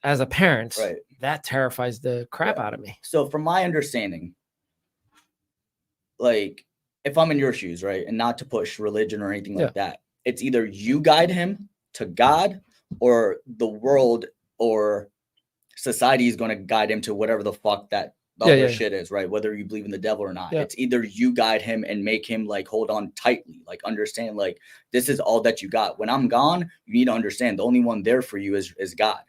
as a parent, Right. that terrifies the crap Yeah. out of me. So from my understanding, like if I'm in your shoes, right, and not to push religion or anything like that, it's either you guide him to God or the world or society is going to guide him to whatever the fuck that the other shit is, right? Whether you believe in the devil or not. Yeah. It's either you guide him and make him like hold on tightly, like understand like this is all that you got. When I'm gone, you need to understand the only one there for you is God.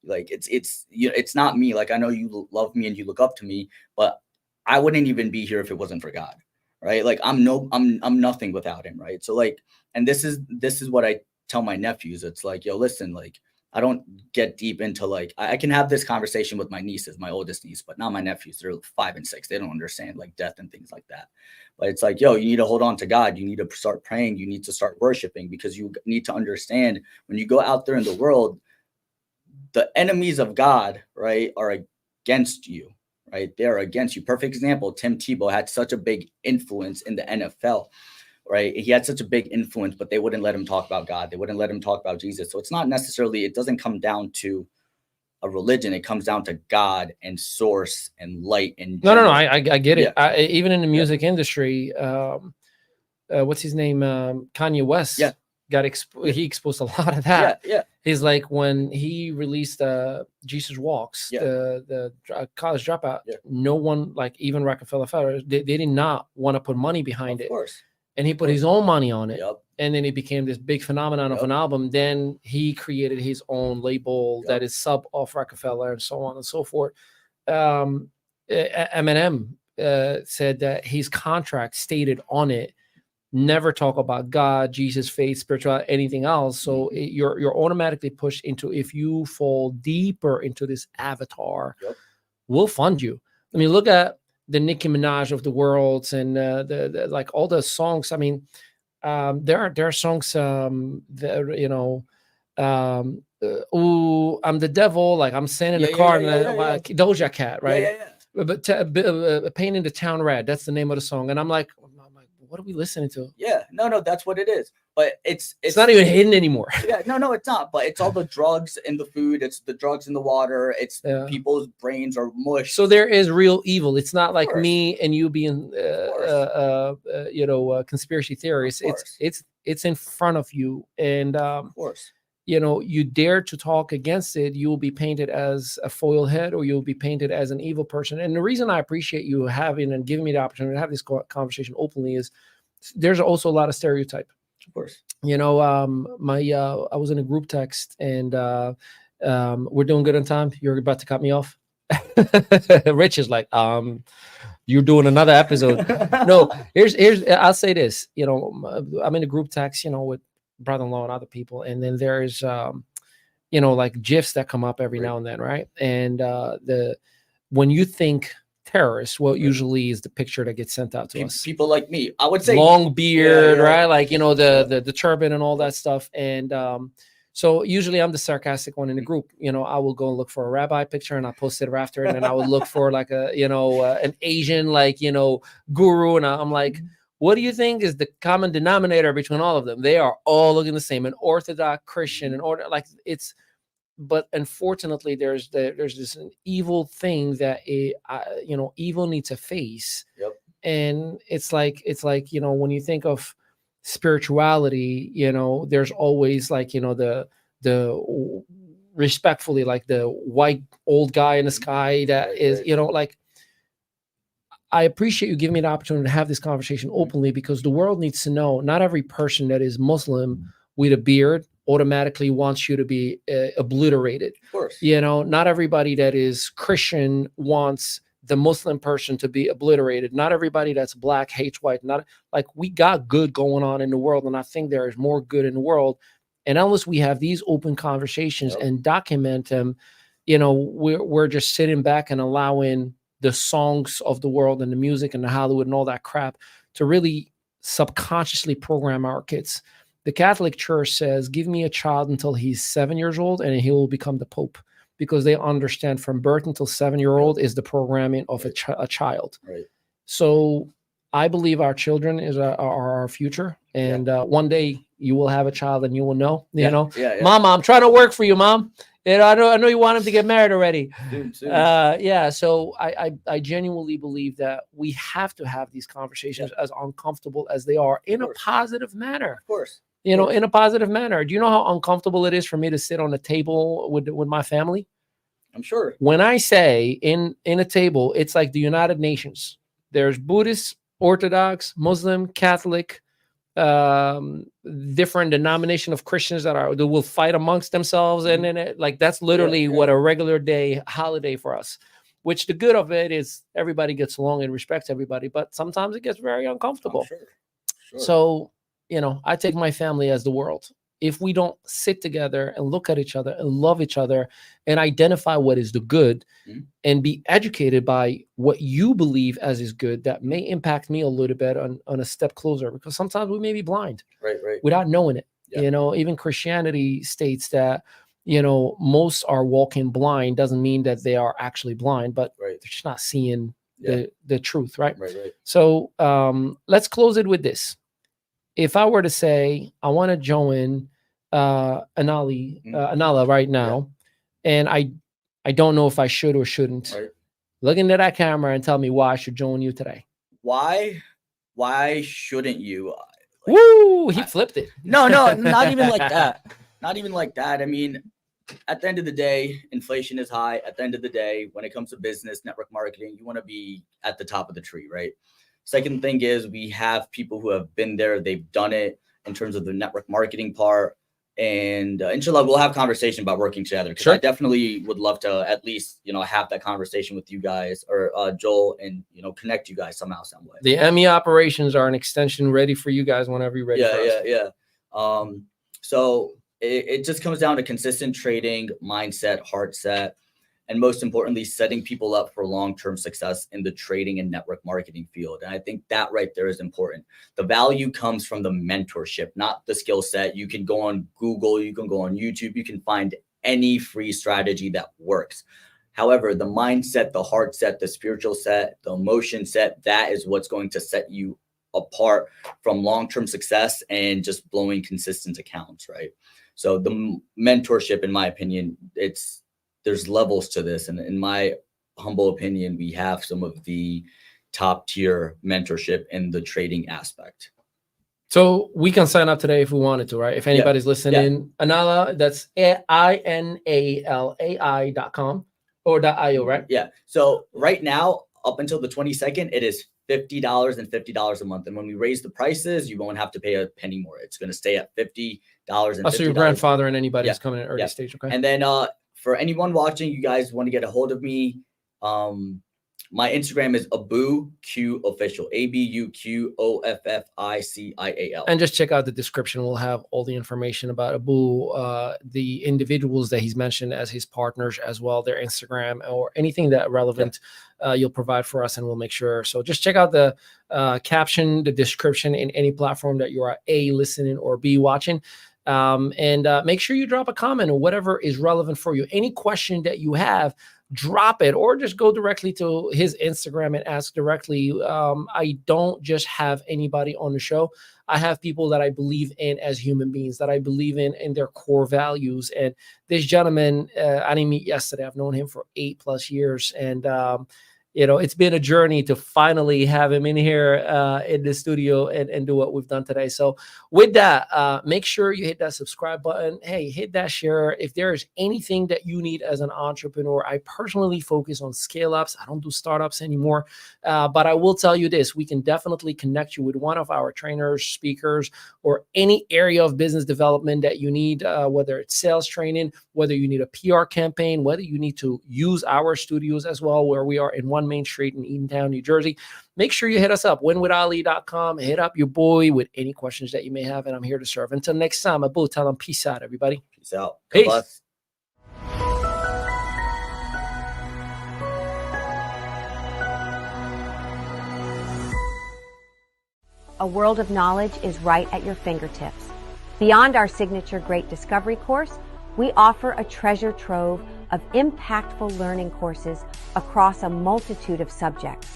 Like it's it's not me. Like I know you love me and you look up to me, but I wouldn't even be here if it wasn't for God. Right? Like I'm nothing without him, right? So like, and this is what I tell my nephews. It's like, yo, listen, like I don't get deep into like, I can have this conversation with my nieces, my oldest niece, but not my nephews. They're 5 and 6. They don't understand like death and things like that. But it's like, yo, you need to hold on to God. You need to start praying. You need to start worshiping, because you need to understand when you go out there in the world, the enemies of God, right, are against you, right? They're against you. Perfect example, Tim Tebow had such a big influence in the NFL, right? He had such a big influence, but they wouldn't let him talk about God. They wouldn't let him talk about Jesus. So it's not necessarily, it doesn't come down to a religion. It comes down to God and source and light. And no. I get it. Yeah. Even in the music industry, what's his name? Kanye West. Yeah. He exposed a lot of that. Yeah. He's like, when he released Jesus Walks, Yeah. the college dropout, Yeah. no one, like even Rockefeller Foundation, they did not want to put money behind it. Of course. And he put his own money on it. Yep. And then it became this big phenomenon of an album. Then he created his own label that is sub off Rockefeller and so on and so forth. Eminem said that his contract stated on it, never talk about God, Jesus, faith, spirituality, anything else. So you're automatically pushed into, if you fall deeper into this avatar, we'll fund you. I mean, look at the Nicki Minaj of the world and the like all the songs. I mean, there are songs that, you know, ooh, I'm the devil, like I'm standing in the car, Doja Cat, right? But Painting the Town Red, that's the name of the song. And I'm like, what are we listening to? Yeah, no, that's what it is. But it's not even hidden anymore. Yeah, no, it's not. But it's all the drugs in the food. It's the drugs in the water. It's people's brains are mush. So there is real evil. It's not like me and you being, conspiracy theories. It's in front of you, and of course, you know, you dare to talk against it, you will be painted as a foil head, or you'll be painted as an evil person. And the reason I appreciate you having and giving me the opportunity to have this conversation openly is there's also a lot of stereotype. Of course. You know, I was in a group text, and we're doing good on time. You're about to cut me off. Rich is like, you're doing another episode. No, here's I'll say this. You know, I'm in a group text, you know, with brother-in-law and other people, and then there's you know, like GIFs that come up every now and then, right? And when you think terrorists, what usually is the picture that gets sent out to us? People like me, I would say, long beard, right? Like, you know, the turban and all that stuff. And so usually I'm the sarcastic one in the group. You know, I will go and look for a rabbi picture and I post it after, and then I would look for like a, you know, an Asian, like, you know, guru, and I'm like, what do you think is the common denominator between all of them? They are all looking the same, an Orthodox Christian, and like it's. But unfortunately, there's this an evil thing that you know, evil needs a face. Yep. And it's like, you know, when you think of spirituality, you know, there's always like, you know, the respectfully, like the white old guy in the sky that is, you know, like, I appreciate you giving me the opportunity to have this conversation openly, because the world needs to know not every person that is Muslim with a beard automatically wants you to be obliterated. Of course. You know, not everybody that is Christian wants the Muslim person to be obliterated. Not everybody that's black hates white. Not like, we got good going on in the world, and I think there is more good in the world. And unless we have these open conversations and document them, you know, we're just sitting back and allowing the songs of the world and the music and the Hollywood and all that crap to really subconsciously program our kids. The Catholic Church says, give me a child until he's 7 years old and he will become the Pope, because they understand from birth until 7-year-old is the programming of a child. Right. So I believe our children are our future. And one day you will have a child and you will know, you know, Mama, I'm trying to work for you, Mom. And I know you want him to get married already. Soon. So I genuinely believe that we have to have these conversations, as uncomfortable as they are, in a positive manner. Of course. You know, in a positive manner. Do you know how uncomfortable it is for me to sit on a table with my family? I'm sure. When I say in a table, it's like the United Nations. There's Buddhist, Orthodox, Muslim, Catholic, different denomination of Christians that will fight amongst themselves, and then like that's literally what a regular day holiday for us. Which the good of it is everybody gets along and respects everybody, but sometimes it gets very uncomfortable. Sure. So, you know, I take my family as the world, if we don't sit together and look at each other and love each other and identify what is the good and be educated by what you believe as is good, that may impact me a little bit on a step closer, because sometimes we may be blind without knowing it. Even Christianity states that, most are walking blind. Doesn't mean that they are actually blind, but they're just not seeing the truth. Right. So let's close it with this. If I were to say, I want to join Anala right now, and I don't know if I should or shouldn't, look into that camera and tell me why I should join you today. Why shouldn't you? Woo! He flipped it. No, not even like that. Not even like that. I mean, at the end of the day, inflation is high. At the end of the day, when it comes to business, network marketing, you want to be at the top of the tree, right? Second thing is, we have people who have been there. They've done it in terms of the network marketing part. And inshallah, we'll have conversation about working together, because I definitely would love to at least, have that conversation with you guys, or Joel, and, connect you guys somehow, some way. The ME operations are an extension ready for you guys whenever you're ready. So it just comes down to consistent trading, mindset, heart set, and most importantly, setting people up for long-term success in the trading and network marketing field. And I think that right there is important. The value comes from the mentorship, not the skill set. You can go on Google, you can go on YouTube, you can find any free strategy that works. However, the mindset, the heart set, the spiritual set, the emotion set, that is what's going to set you apart from long-term success and just blowing consistent accounts, right? So the mentorship, in my opinion, there's levels to this. And in my humble opinion, we have some of the top tier mentorship in the trading aspect. So we can sign up today if we wanted to, right? If anybody's listening, Anala, that's INALAI.com or .io, right? Yeah. So right now, up until the 22nd, it is $50 and $50 a month. And when we raise the prices, you won't have to pay a penny more. It's going to stay at $50 and $50. So your grandfather and anybody who's coming in early stage, okay? And then for anyone watching, you guys want to get a hold of me, my Instagram is Abu Q Official, ABUQOFFICIAL. And just check out the description. We'll have all the information about Abu, the individuals that he's mentioned as his partners as well, their Instagram, or anything that relevant you'll provide for us, and we'll make sure. So just check out the caption, the description in any platform that you are A, listening, or B, watching. And make sure you drop a comment or whatever is relevant for you. Any question that you have, drop it, or just go directly to his Instagram and ask directly. I don't just have anybody on the show. I have people that I believe in as human beings, that I believe in their core values. And this gentleman, I didn't meet yesterday. I've known him for 8+ years. And, it's been a journey to finally have him in here in the studio and do what we've done today. So with that, make sure you hit that subscribe button. Hey, hit that share. If there is anything that you need as an entrepreneur, I personally focus on scale ups. I don't do startups anymore. But I will tell you this, we can definitely connect you with one of our trainers, speakers, or any area of business development that you need, whether it's sales training, whether you need a PR campaign, whether you need to use our studios as well, where we are in One Main Street in Eatontown, New Jersey. Make sure you hit us up, winwithali.com. Hit up your boy with any questions that you may have, and I'm here to serve. Until next time, Abu, tell them peace out, everybody. Peace out. Peace. A world of knowledge is right at your fingertips. Beyond our signature Great Discovery course, we offer a treasure trove of impactful learning courses across a multitude of subjects.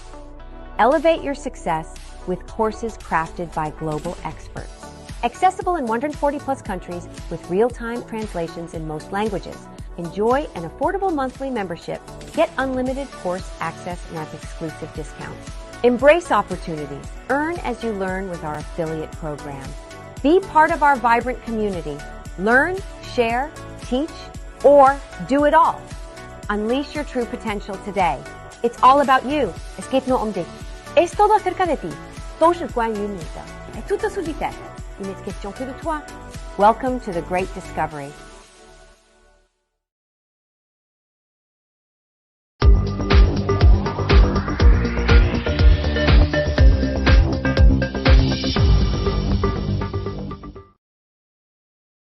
Elevate your success with courses crafted by global experts. Accessible in 140+ countries with real-time translations in most languages. Enjoy an affordable monthly membership. Get unlimited course access and have exclusive discounts. Embrace opportunities. Earn as you learn with our affiliate program. Be part of our vibrant community. Learn, share, teach, or do it all. Unleash your true potential today. It's all about you. Escape no on dich. Es todo acerca de ti. 都是关于你的. È tutto su di te. Il n'est question que de toi. Welcome to the Great Discovery.